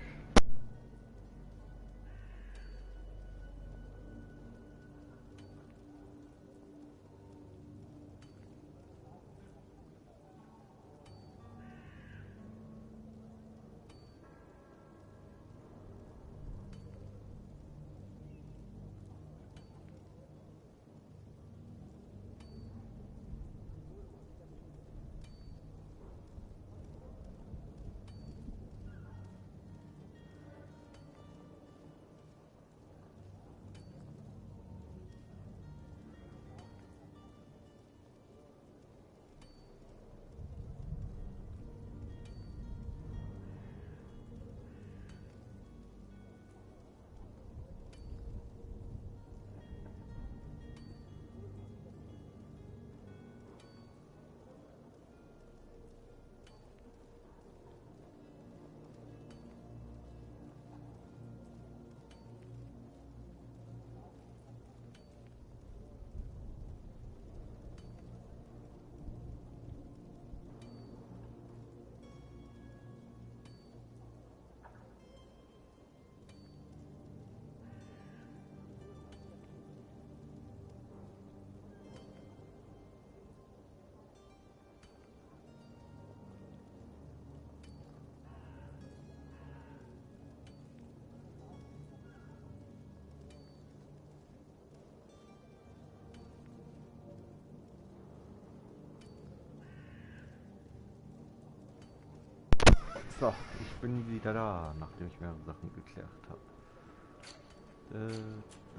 So, ich bin wieder da, nachdem ich mehrere Sachen geklärt habe.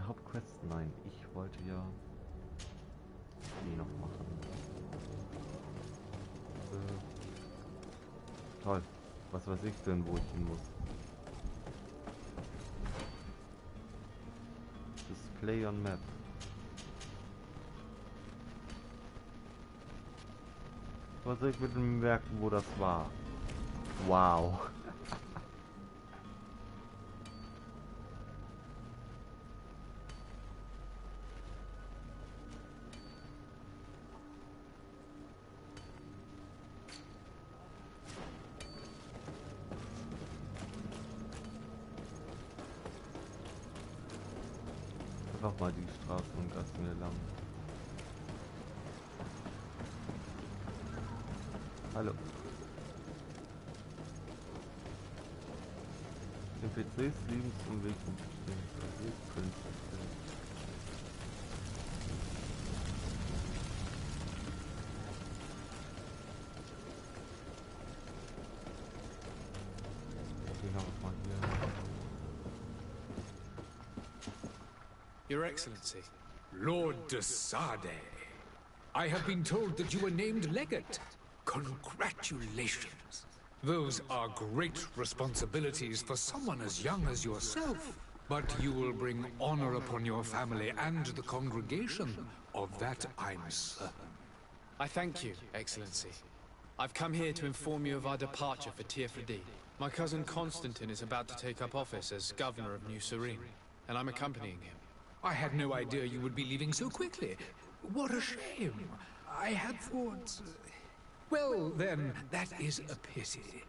Hauptquest? Nein, ich wollte ja die noch machen. Toll, was weiß ich denn, wo ich hin muss? Display on Map. Was soll ich mit dem merken, wo das war? Wow. Einfach mal die Straßen und Gassen hier lang. Hallo. NPCs lieben zum Weg zum Your Excellency. Lord de Sade. I have been told that you were named Legate. Congratulations. Those are great responsibilities for someone as young as yourself. But you will bring honor upon your family and the congregation. Of that I'm certain. I thank you, Excellency. I've come here to inform you of our departure for Tearfredi. My cousin Constantine is about to take up office as governor of New Serene, and I'm accompanying him. I had no idea you would be leaving so quickly. What a shame. I had thought... Well, then, that is a pity.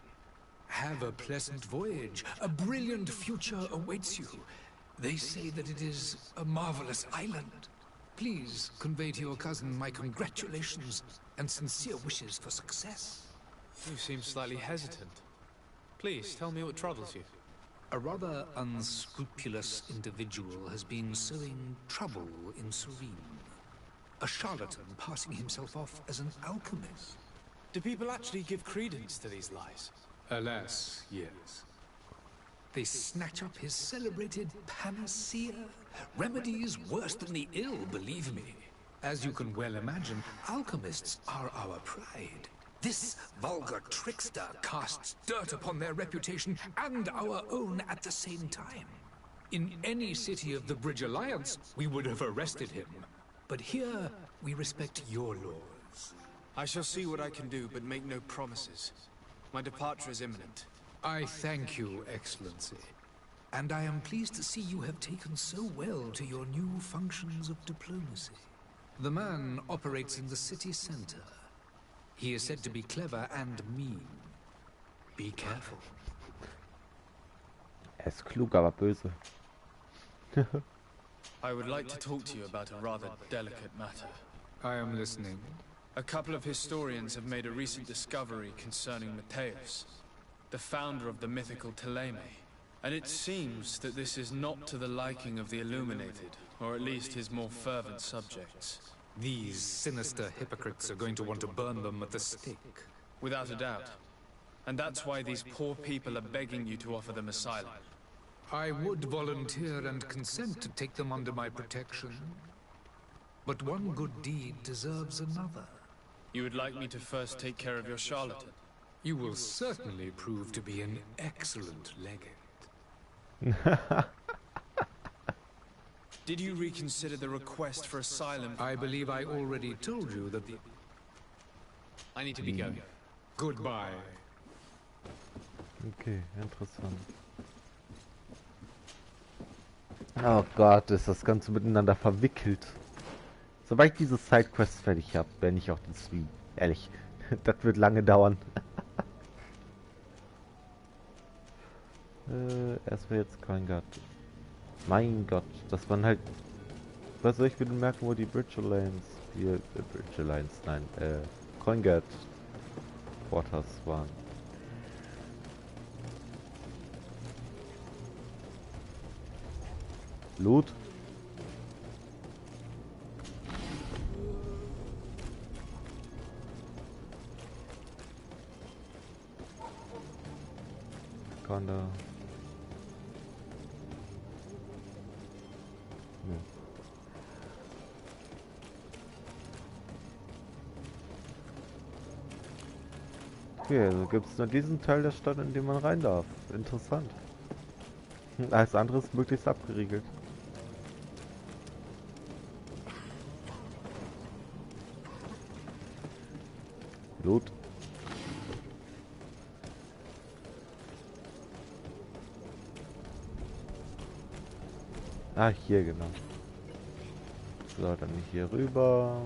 Have a pleasant voyage. A brilliant future awaits you. They say that it is a marvelous island. Please convey to your cousin my congratulations and sincere wishes for success. You seem slightly hesitant. Please, tell me what troubles you. A rather unscrupulous individual has been sowing trouble in Serene. A charlatan passing himself off as an alchemist. Do people actually give credence to these lies? Alas, yes. They snatch up his celebrated panacea. Remedies worse than the ill, believe me. As you can well imagine, alchemists are our pride. This vulgar trickster casts dirt upon their reputation and our own at the same time. In any city of the Bridge Alliance, we would have arrested him. But here, we respect your laws. I shall see what I can do, but make no promises. My departure is imminent. I thank you, Excellency. And I am pleased to see you have taken so well to your new functions of diplomacy. The man operates in the city center. He is said to be clever and mean. Be careful. Ist klug, aber böse. I would like to talk to you about a rather delicate matter. I am listening. A couple of historians have made a recent discovery concerning Mateus, the founder of the mythical Thélème. And it seems that this is not to the liking of the Illuminated, or at least his more fervent subjects. These sinister hypocrites are going to want to burn them at the stake. Without a doubt. And that's why these poor people are begging you to offer them asylum. I would volunteer and consent to take them under my protection. But one good deed deserves another. You would like me to first take care of your charlatan? You will certainly prove to be an excellent legate. Did you reconsider the request for asylum? I believe I already told you that the... I need to be going. Goodbye. Okay, interessant. Oh Gott, ist das Ganze miteinander verwickelt. Sobald ich diese Sidequests fertig habe, beende ich auch den Stream. Ehrlich, das wird lange dauern. Erstmal jetzt Coingard. Mein Gott, dass man halt... Was soll ich bitte merken, wo die Bridge Alliance... Hier, Bridge Alliance, nein, Coingard Quarters waren. Loot? Kann da... Okay, also gibt es nur diesen Teil der Stadt, in dem man rein darf. Interessant. Alles andere ist möglichst abgeriegelt. Loot. Ah, hier genau. So, dann hier rüber.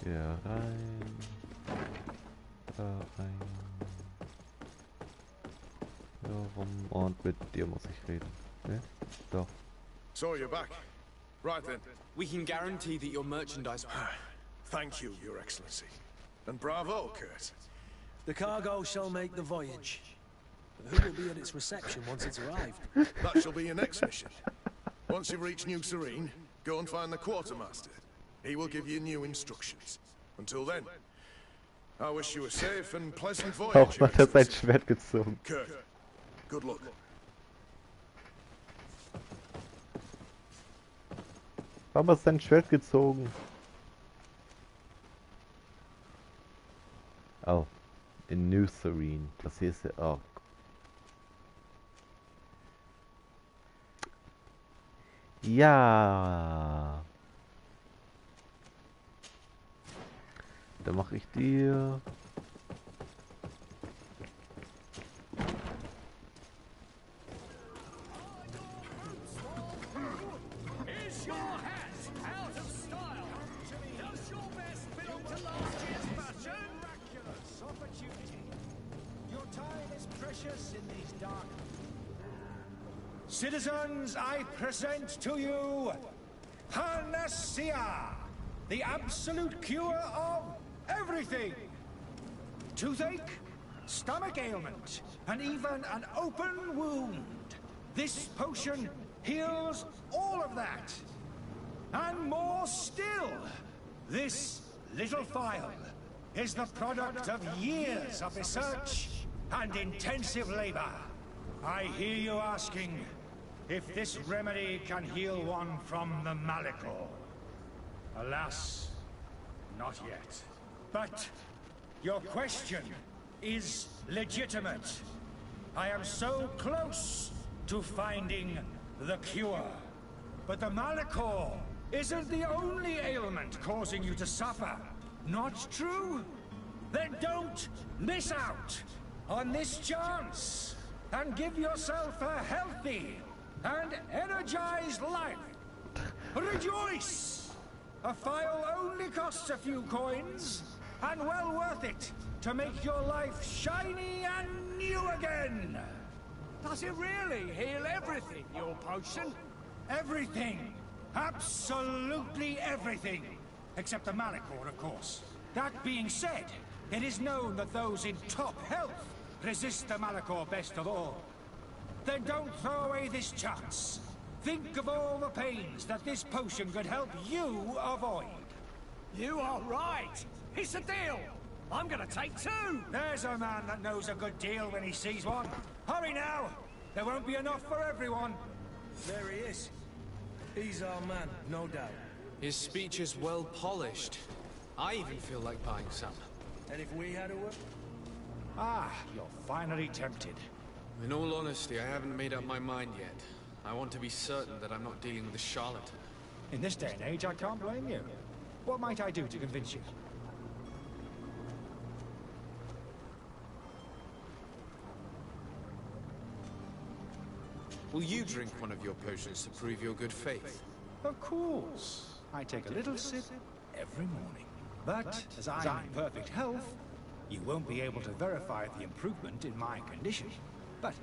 Hier rein. Da rein. So rum. Und mit dir muss ich reden. Ne? Doch. So you're back. Right then. We can guarantee that your merchandise... Thank you, Your Excellency. And bravo, Kurt. The cargo shall make the voyage. But who will be at its reception once it's arrived? That shall be your next mission. Once you reach New Serene, go and find the quartermaster. He will give you new instructions. Until then, I wish you a safe and pleasant voyage. Auch noch das sein Schwert gezogen. Kurt, good luck. Warum hast du dein Schwert gezogen? Oh, in New Serene. Das hier ist ja... Oh. Ja. Dann mache ich dir... Citizens, I present to you Panacea, the absolute cure of everything. Toothache, stomach ailment, and even an open wound. This potion heals all of that. And more still, this little phial is the product of years of research and intensive labor. I hear you asking if this remedy can heal one from the Malachor. Alas, not yet. But your question is legitimate. I am so close to finding the cure. But the Malachor isn't the only ailment causing you to suffer. Not true? Then don't miss out on this chance and give yourself a healthy and energized life. Rejoice! A phial only costs a few coins, and well worth it to make your life shiny and new again. Does it really heal everything, your potion? Everything. Absolutely everything. Except the Malachor, of course. That being said, it is known that those in top health resist the Malachor best of all. Then don't throw away this chance. Think of all the pains that this potion could help you avoid. You are right. It's a deal. I'm gonna take two. There's a man that knows a good deal when he sees one. Hurry now. There won't be enough for everyone. There he is. He's our man, no doubt. His speech is well polished. I even feel like buying some. And if we had a word? Ah, you're finally tempted. In all honesty, I haven't made up my mind yet. I want to be certain that I'm not dealing with a charlatan. In this day and age, I can't blame you. What might I do to convince you? Will you drink one of your potions to prove your good faith? Of course. I take a little sip every morning. But as I'm in perfect health, you won't be able to verify the improvement in my condition. But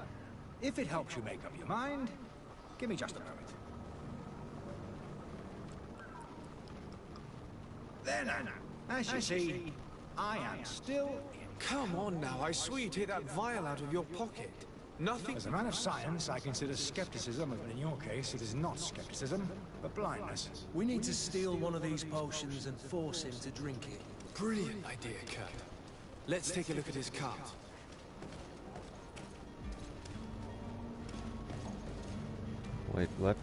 if it helps you make up your mind, give me just a moment. There now. As you see, I am still in. Come on now, I swear you take that vial out of your pocket. Nothing. As a man of science, I consider skepticism, and in your case, it is not skepticism, but blindness. We need to steal one of these potions and force him to drink it. Brilliant idea, Kurt. Let's take a look at his cart. Wait, what?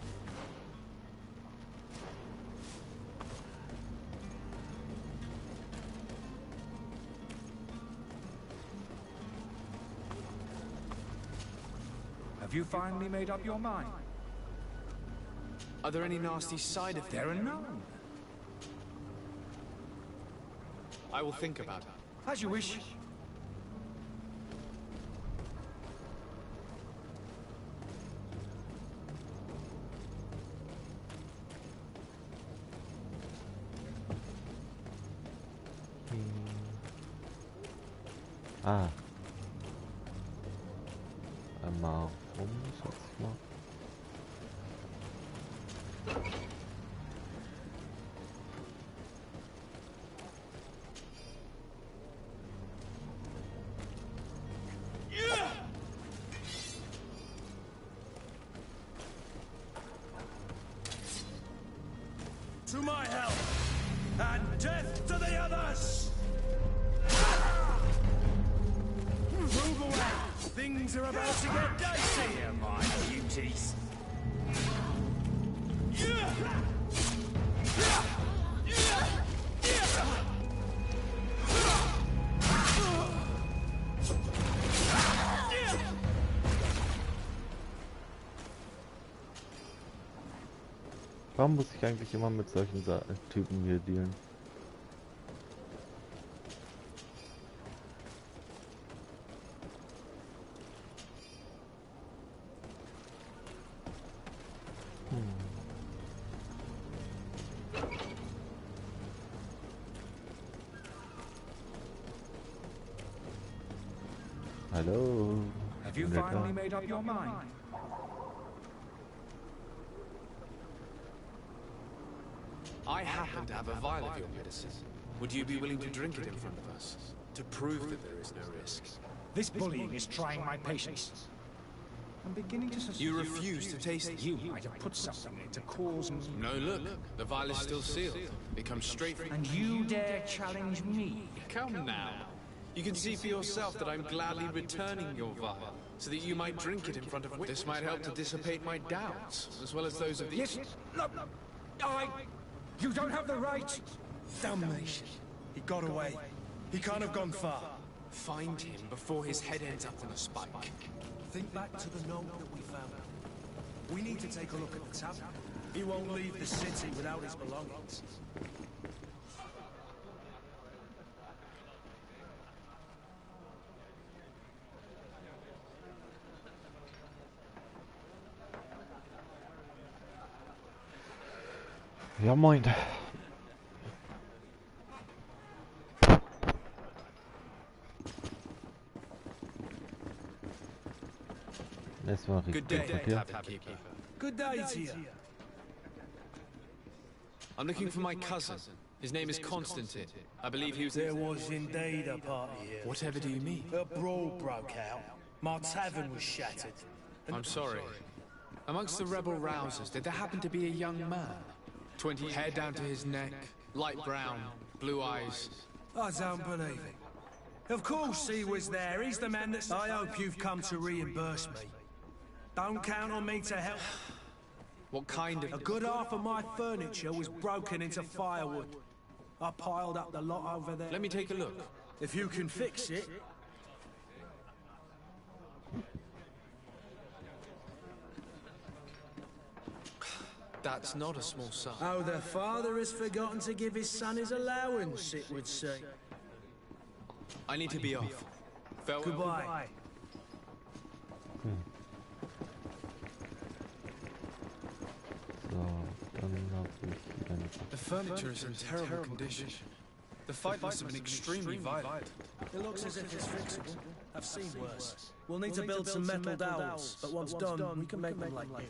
Have you finally made up your mind? Are there any nasty side effects? There are none. I will think about it. As you wish. Ah. Einmal umsetzen mal. To my help, and death to the others! Move away! Things are about to get dicey here, my beauties. Warum muss ich eigentlich immer mit solchen Typen hier dealen? Hello. Have you finally made up your mind? I happen to have a vial of your medicine. Would you be willing to drink it in front of us? To prove that there is no risk? This bullying is trying my patience. I'm beginning to suspect... You refuse to taste it? You might have put something in it to cause me... No, look. The vial is still sealed. It comes straight from... And you dare challenge me? Come now. You can see for yourself that I'm gladly returning your vial, so that you might drink it in front of witnesses. This might help to dissipate my doubts, as well as those of the... Yes, no, You don't have the right! Damnation. He got away. He can't have gone far. Find him before his head ends up on a spike. Think back to the note that we found. We need to take a look at the tavern. He won't leave the city without his belongings. Ja, moin. Das war richtig verkehrt. Good day to you. I'm looking for my cousin. His name is Constantine. I believe he was... There was indeed a party here. Whatever do you mean? A brawl broke out. My tavern was shattered. I'm sorry. Amongst the rebel rousers, did there happen to be a young man? 20 hair down to his neck, light brown, blue eyes. I don't believe it. Of course he was there. He's the man that's... I hope you've come to reimburse me. Don't count on me to help. What kind of... A good half of my furniture was broken into firewood. I piled up the lot over there. Let me take a look. If you can fix it. That's not a small sum. Oh, the father has forgotten to give his son his allowance, it would seem. I need to be off. Farewell. Goodbye. So, dann habe ich wieder eine... The furniture is in terrible condition. The fight must have been extremely violent. It looks as if it's fixable. I've seen worse. We'll need to build some metal dowels, but once done, we can make them like new.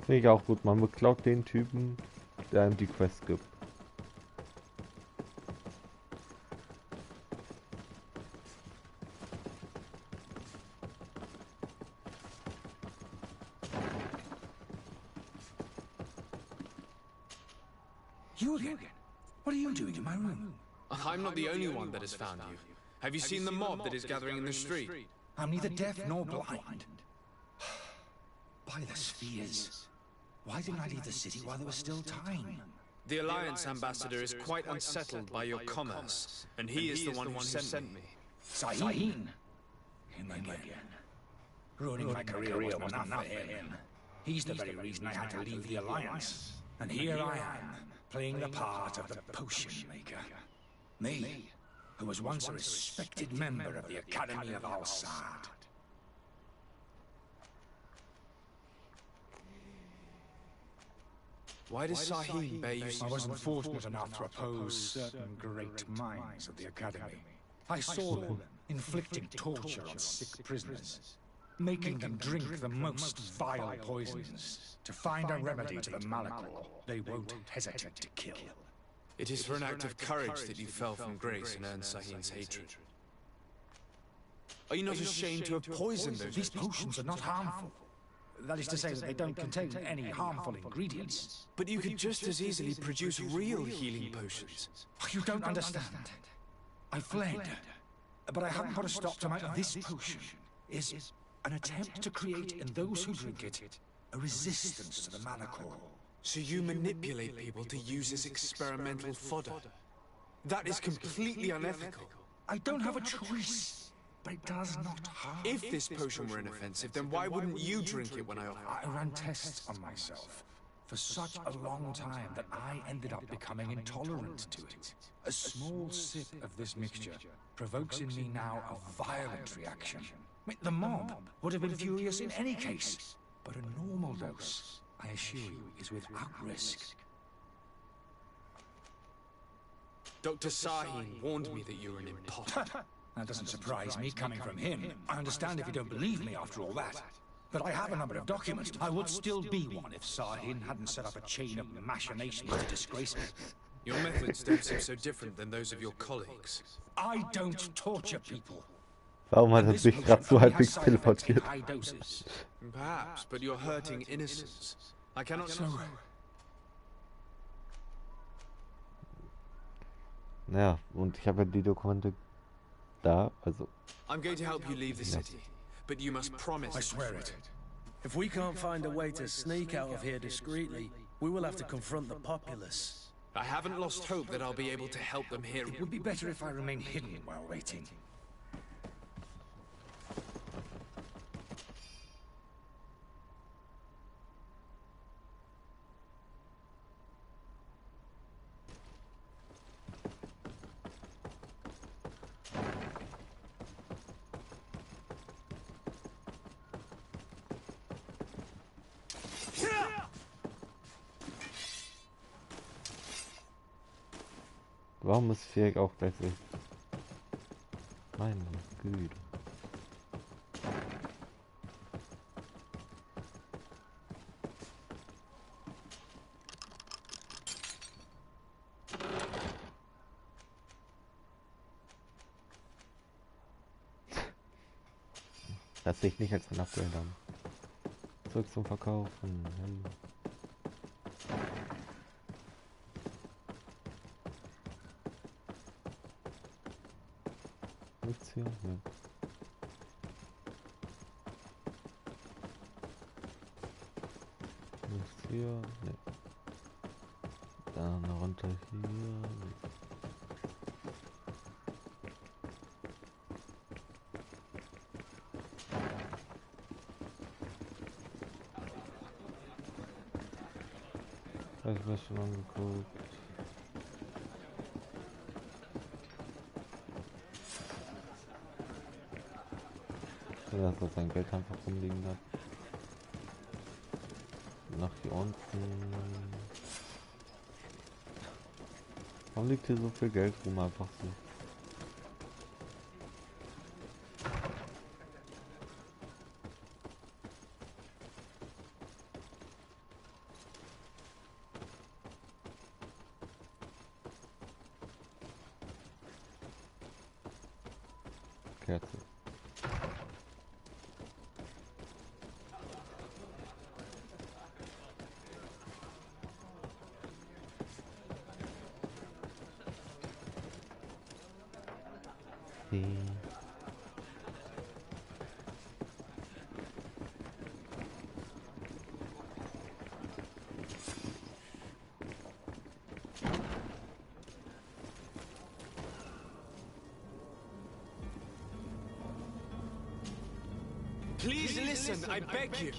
Finde ich auch gut, man beklaut den Typen, der einem die Quest gibt. Julian, what are you doing in my room? I'm not the only one that has found you. Have you seen the mob that is gathering in the street? I'm neither deaf nor blind. By the spheres. Why didn't I leave the city while there was still time? The Alliance ambassador is quite unsettled by your commerce, and he is the one who sent me. Sahin? Him again. Ruining my career was not enough for him. He's the very reason I had to leave the Alliance. And here I am, playing the part of the potion maker. Me, who was once a respected member of the Academy of Al-Sad. Why does Sahin bear you? I wasn't fortunate enough to oppose certain great minds of the Academy. I saw them inflicting torture on sick prisoners, making them drink the most vile poisons to find a remedy to the malachor they won't hesitate to kill. It is for an act of courage that you fell from grace and earned Sahin's hatred. Are you not ashamed to have poisoned those? These potions are not harmful. That is to say that they don't contain any harmful ingredients. But you could just as easily produce real healing potions. You don't understand. I fled, but I haven't put a stop to this potion is an attempt to create in those who drink it a resistance to the malachor. So you manipulate people to use as experimental fodder. That is completely unethical. I don't have a choice. But it does not harm. If this potion were inoffensive, then why wouldn't you drink it when I offer? I ran tests on myself. for such a long time that I ended up becoming intolerant to it. A small sip of this mixture provokes in me now a violent reaction. I mean, the mob would have been furious in any case, but a normal dose, I assure you, is without risk. Dr. Sahin warned me that you're an imposter. That doesn't surprise me coming from him. I understand if you don't believe me after all that. But I have a number of documents. I would still be one if Sahin hadn't set up a chain of machinations to disgrace me. Your methods don't seem so different than those of your colleagues. I don't torture people. Warum hat er sich gerade so halbwegs teleportiert? Perhaps, but you're hurting innocents. I cannot... Naja, und ich habe ja die Dokumente da, also... I'm going to help you leave the city, but you must promise... I swear it. If we can't find a way to sneak out of here discreetly, we will have to confront the populace. I haven't lost hope that I'll be able to help them here. It would be better if I remain hidden while waiting. Warum ist Viereck auch gleich so? Meine Güte. Das sehe ich nicht als ein Upgrade an. Zurück zum Verkaufen. Nichts hier? Ne. Nichts hier? Ne. Dann runter hier. Ne. Das habe ich mir schon angeguckt. Dass er sein Geld einfach rumliegen hat. Nach hier unten. Warum liegt hier so viel Geld rum einfach so? Kerze. Please listen, I beg you.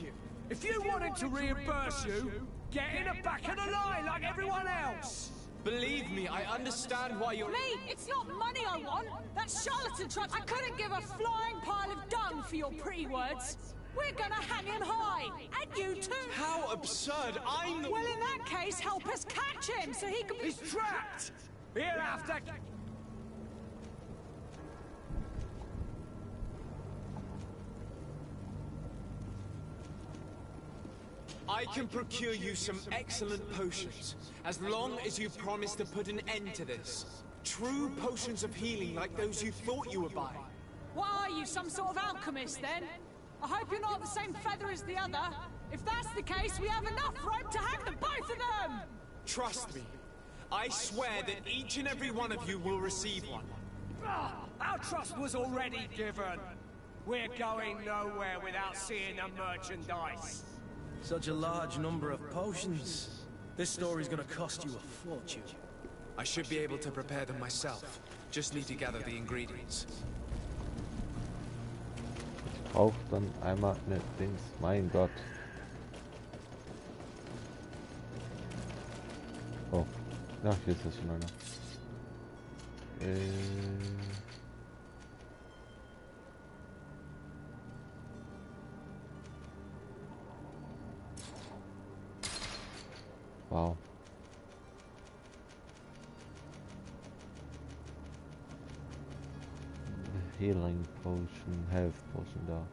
If you wanted to reimburse you, get in the back of the line like everyone else. Believe me, I understand why you're... Me? It's not money I want. That charlatan tribe. I couldn't give a flying pile of dung for your pretty words. We're gonna hang him high. And you too. How absurd. I'm the... Well, in that case, help us catch him so he can be... He's trapped. He'll have to... I can procure you some excellent potions, as long as you promise to put an end to this. True potions of healing like those you thought you were buying. What are you, some sort of alchemist then? I hope you're not the same feather as the other. If that's the case, we have enough rope to hang the both of them! Trust me. I swear that each and every one of you will receive one. Our trust was already given. We're going nowhere without seeing the merchandise. Such a large number of potions. This story's gonna cost you a fortune. I should be able to prepare them myself. Just need to gather the ingredients. Ich brauche dann einmal eine Dings. Mein Gott. Ach, hier ist das schon einer. Wow. Healing Potion, Health Potion da.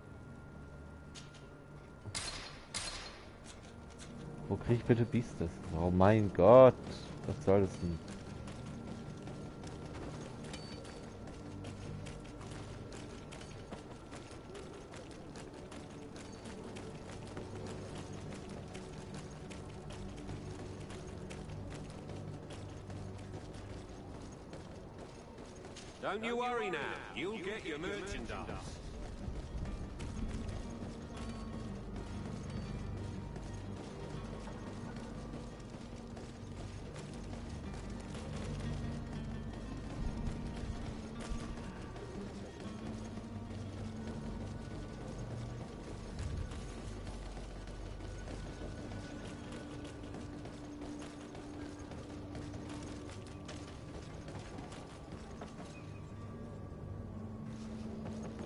Wo krieg ich bitte Biestes? Oh mein Gott, was soll das denn? Don't you worry now. You'll get your merchandise.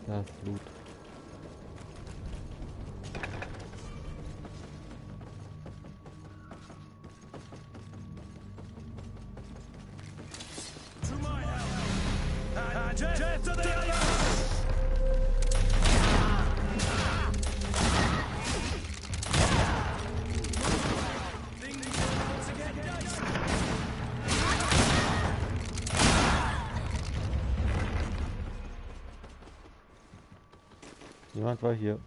Da ist Loot. Death to the Alliance! Jemand war hier.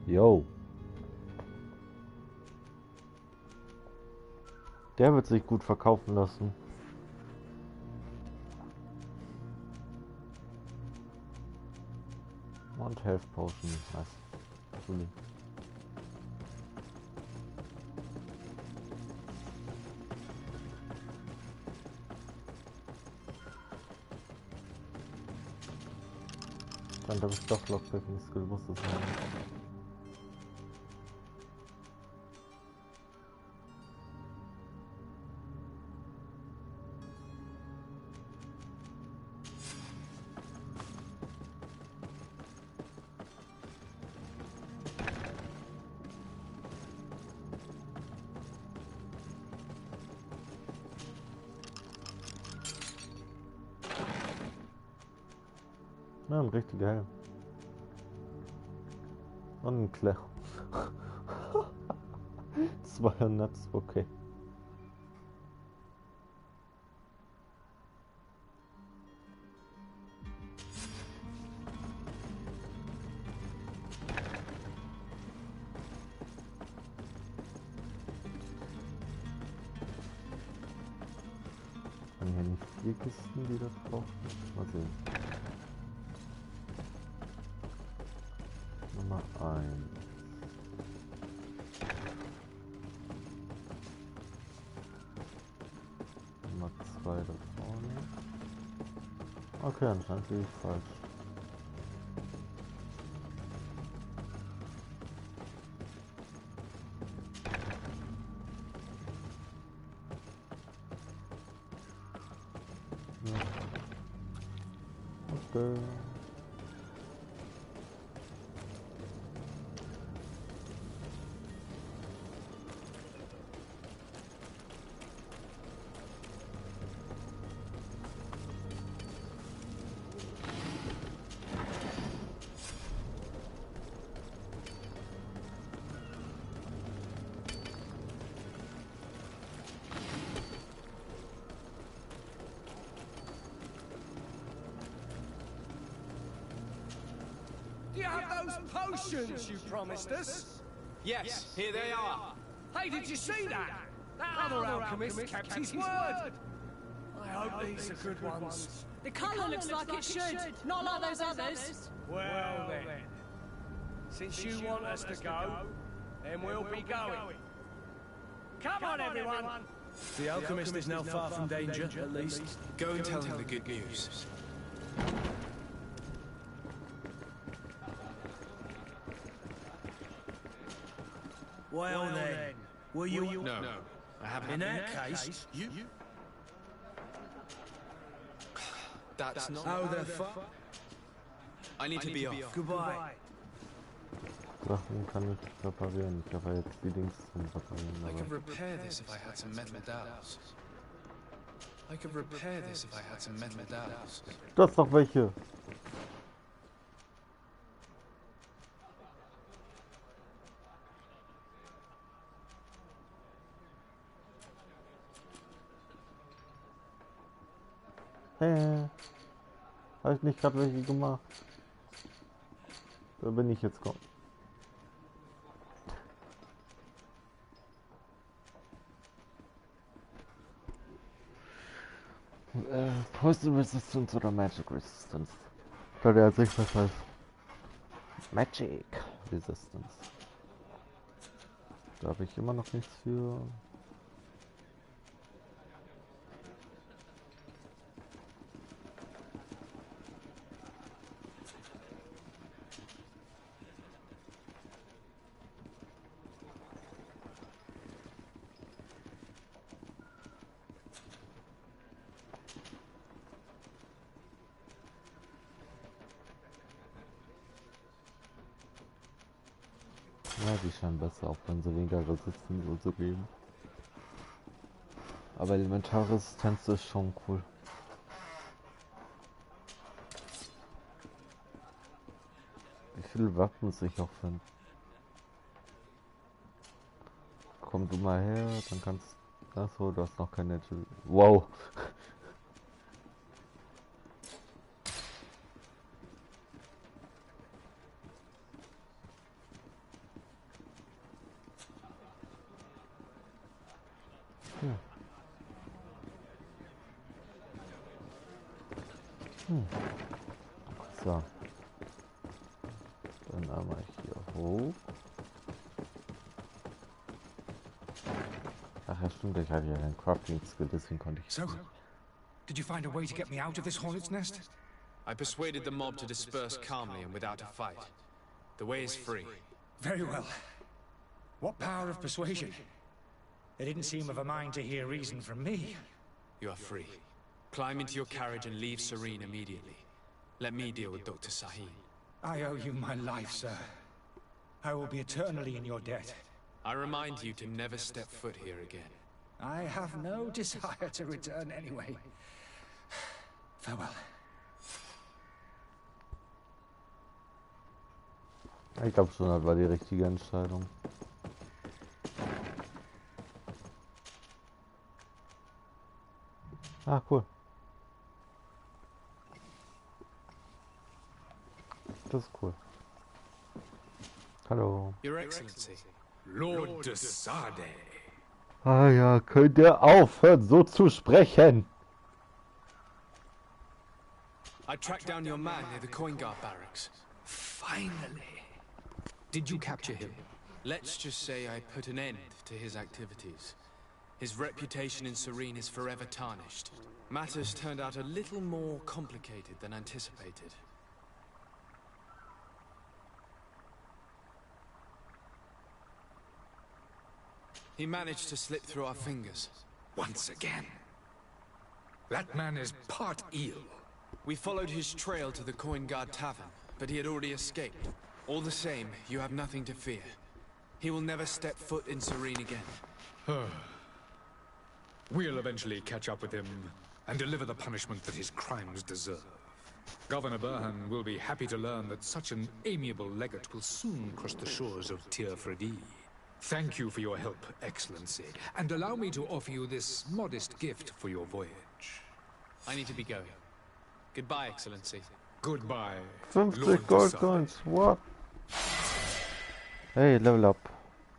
Yo. Der wird sich gut verkaufen lassen. Und Health Potion. Nice. Cool. Dann habe ich doch Lockpicking Skill, muss das sein. Ja, ein richtiger Helm. Und ein Klech. 200, okay. Haben hier nicht 4 Kisten, die das brauchen? Mal sehen. Nummer 1. Nummer 2 da vorne. Okay, anscheinend liege ich falsch. Ja. Okay. Do you have those potions you promised us? Yes, here they are. Hey, did you see that? That other alchemist kept his word. I hope these are good ones. The colour looks like it should, not like those others. Well then, since you want us to go, then we'll be going. Come on, everyone! The alchemist is now far from danger, at least. Go and tell him the good news. Well then, were you... No, I haven't. In that case, you... That's not... How the fuck? I need to be off. Goodbye. Sachen kann ich reparieren. Ich habe jetzt die Dings zum Reparieren. I could repair this if I had some metal dowels. I could repair this if I had some metal dowels. Du hast noch welche. Habe ich nicht gerade welche gemacht? Da bin ich jetzt gekommen. Poison Resistance oder Magic Resistance? Da der sich was heißt. Magic Resistance. Da habe ich immer noch nichts für. Ja, die scheinen besser, auch wenn sie weniger Resistenz und so geben. Aber Elementarresistenz ist schon cool. Wie viele Waffen ich auch finde. Komm du mal her, dann kannst... Achso, du hast noch keine... Wow! So. Dann einmal hier hoch. Ach ja, stimmt, ich hatte ja einen Crafting-Skill, deswegen konnte ich... So, did you find a way to get me out of this hornet's nest? I persuaded the mob to disperse calmly and without a fight. The way is free. Very well. What power of persuasion? They didn't seem of a mind to hear reason from me. You are free. Climb into your carriage and leave Serene immediately. Let me deal with Dr. Saheen. I owe you my life, sir. I will be eternally in your debt. I remind you to never step foot here again. I have no desire to return anyway. Farewell. Ich glaube schon, das war die richtige Entscheidung. Ah, cool. Das ist cool. Hallo. Your Excellency. Lord de Sade. Ah ja, könnt ihr aufhören, so zu sprechen? I tracked down your man near the Coin Guard barracks. Finally. Did you capture him? Let's just say I put an end to his activities. His reputation in Serene is forever tarnished. Matters turned out a little more complicated than anticipated. He managed to slip through our fingers. Once again. That man is part eel. We followed his trail to the Coin Guard Tavern, but he had already escaped. All the same, you have nothing to fear. He will never step foot in Serene again. We'll eventually catch up with him and deliver the punishment that his crimes deserve. Governor Burhan will be happy to learn that such an amiable legate will soon cross the shores of Tir Fredi. Thank you for your help, Excellency, and allow me to offer you this modest gift for your voyage. I need to be going. Goodbye, Excellency. Goodbye, 50 Gold Coins, what? Hey, level up.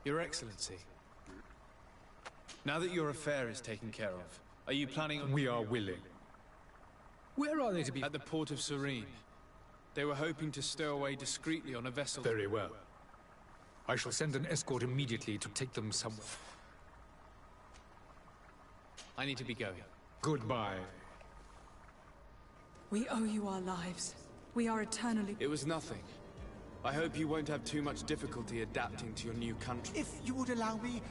Your Excellency. Now that your affair is taken care of, are you planning on... We are willing. Where are they to be? At the port of Serene. They were hoping to stow away discreetly on a vessel... Very well. I shall send an escort immediately to take them somewhere. I need to be going. Goodbye. We owe you our lives. We are eternally... It was nothing. I hope you won't have too much difficulty adapting to your new country. If you would allow me,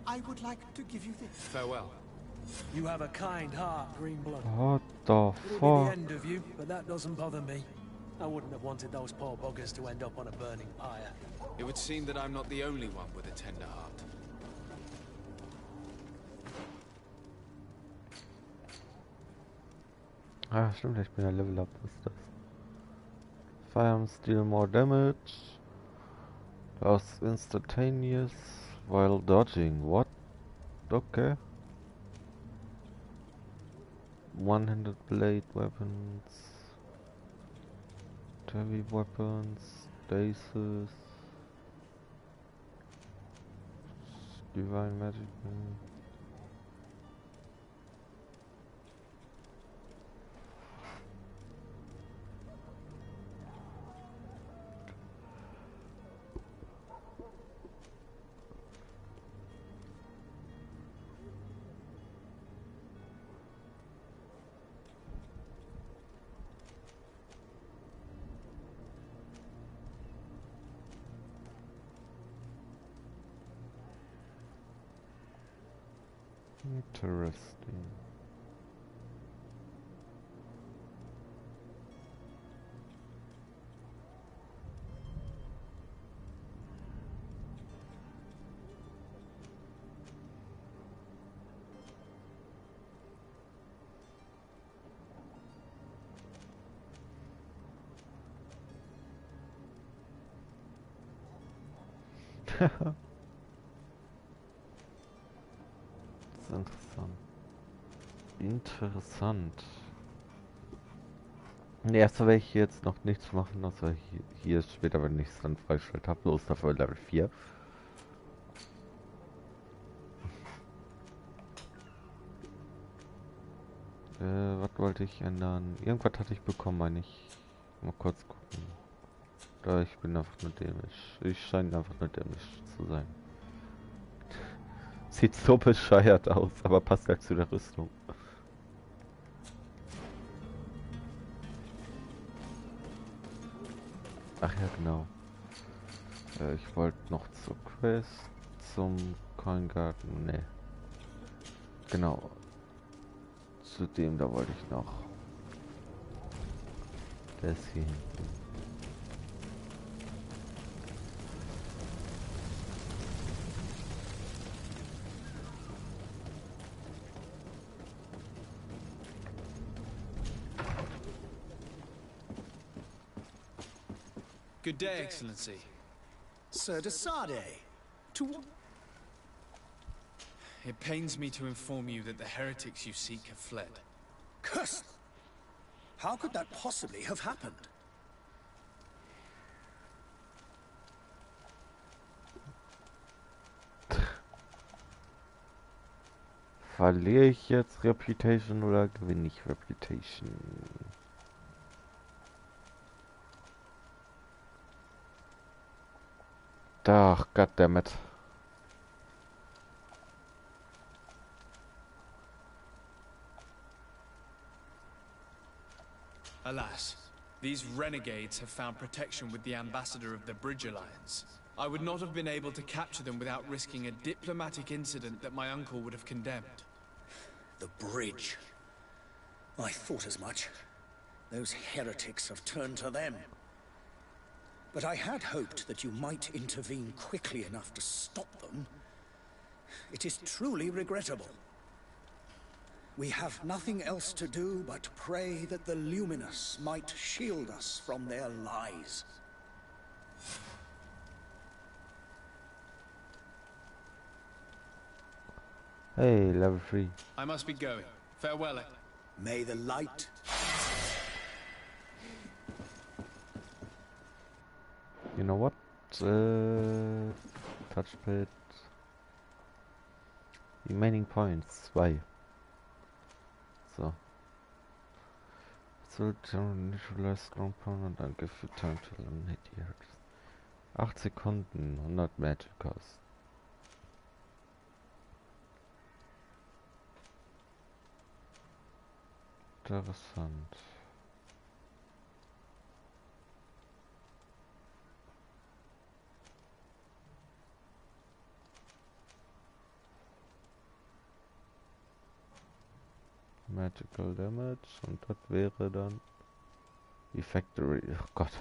I would like to give you this. Farewell. You have a kind heart, Greenblood. What the It'll be fuck? the end of you, but that doesn't bother me. I wouldn't have wanted those poor buggers to end up on a burning pyre. It would seem that I'm not the only one with a tender heart. Ah, stimmt, ich bin ja Level Up, was ist das? Firearms deal more damage. Lost instantaneous while dodging. What? Okay. One-handed blade weapons. Heavy weapons. Stasis. Divine magic. Interesting. Interessant. Interessant. Erst werde ich jetzt noch nichts machen, außer hier später, wenn ich es dann freigestellt habe, bloß dafür Level 4. Was wollte ich ändern? Irgendwas hatte ich bekommen, meine ich. Mal kurz gucken. Da ich bin einfach nur dämlich. Ich scheine einfach nur dämlich zu sein. Sieht so bescheuert aus, aber passt halt zu der Rüstung. Ach ja, genau. Ich wollte noch zur Quest, zum Coin Garden, ne. Genau. Zu dem, da wollte ich noch. Der ist hier hinten. Good day, Excellency. Sir de Sardet. To what? It pains me to inform you that the heretics you seek have fled. Curse! How could that possibly have happened? Verliere ich jetzt Reputation oder gewinne ich Reputation? Ach, goddammit. Alas, these renegades have found protection with the ambassador of the Bridge Alliance. I would not have been able to capture them without risking a diplomatic incident that my uncle would have condemned. The bridge. I thought as much. Those heretics have turned to them. But I had hoped that you might intervene quickly enough to stop them. It is truly regrettable. We have nothing else to do but pray that the Luminous might shield us from their lies. Hey, level 3. I must be going. Farewell. May the light... You know what? Touchpad. Remaining points 2. So. So neutralize strong power and give you time to eliminate the heretics. 8 Sekunden, 100 Magicals. Interessant. Magical Damage und das wäre dann die Factory. Oh Gott.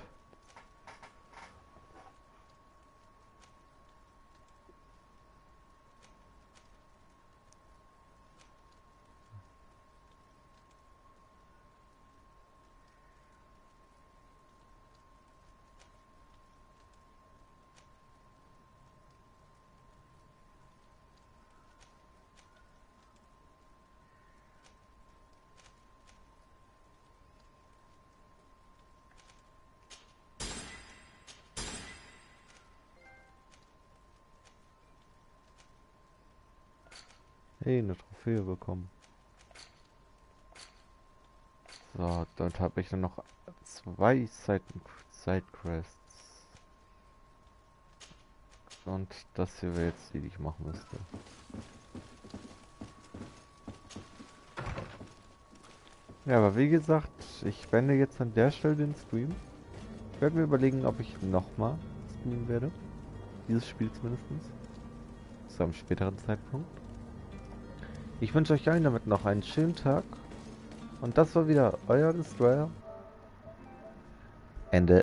Hey, eine Trophäe bekommen. So, dort habe ich nur noch 2 Sidequests. Und das hier wäre jetzt die ich machen müsste. Ja, aber wie gesagt, ich beende jetzt an der Stelle den Stream. Ich werde mir überlegen, ob ich nochmal streamen werde. Dieses Spiel zumindest. Zu einem späteren Zeitpunkt. Ich wünsche euch allen damit noch einen schönen Tag. Und das war wieder euer Destroyer. Ende.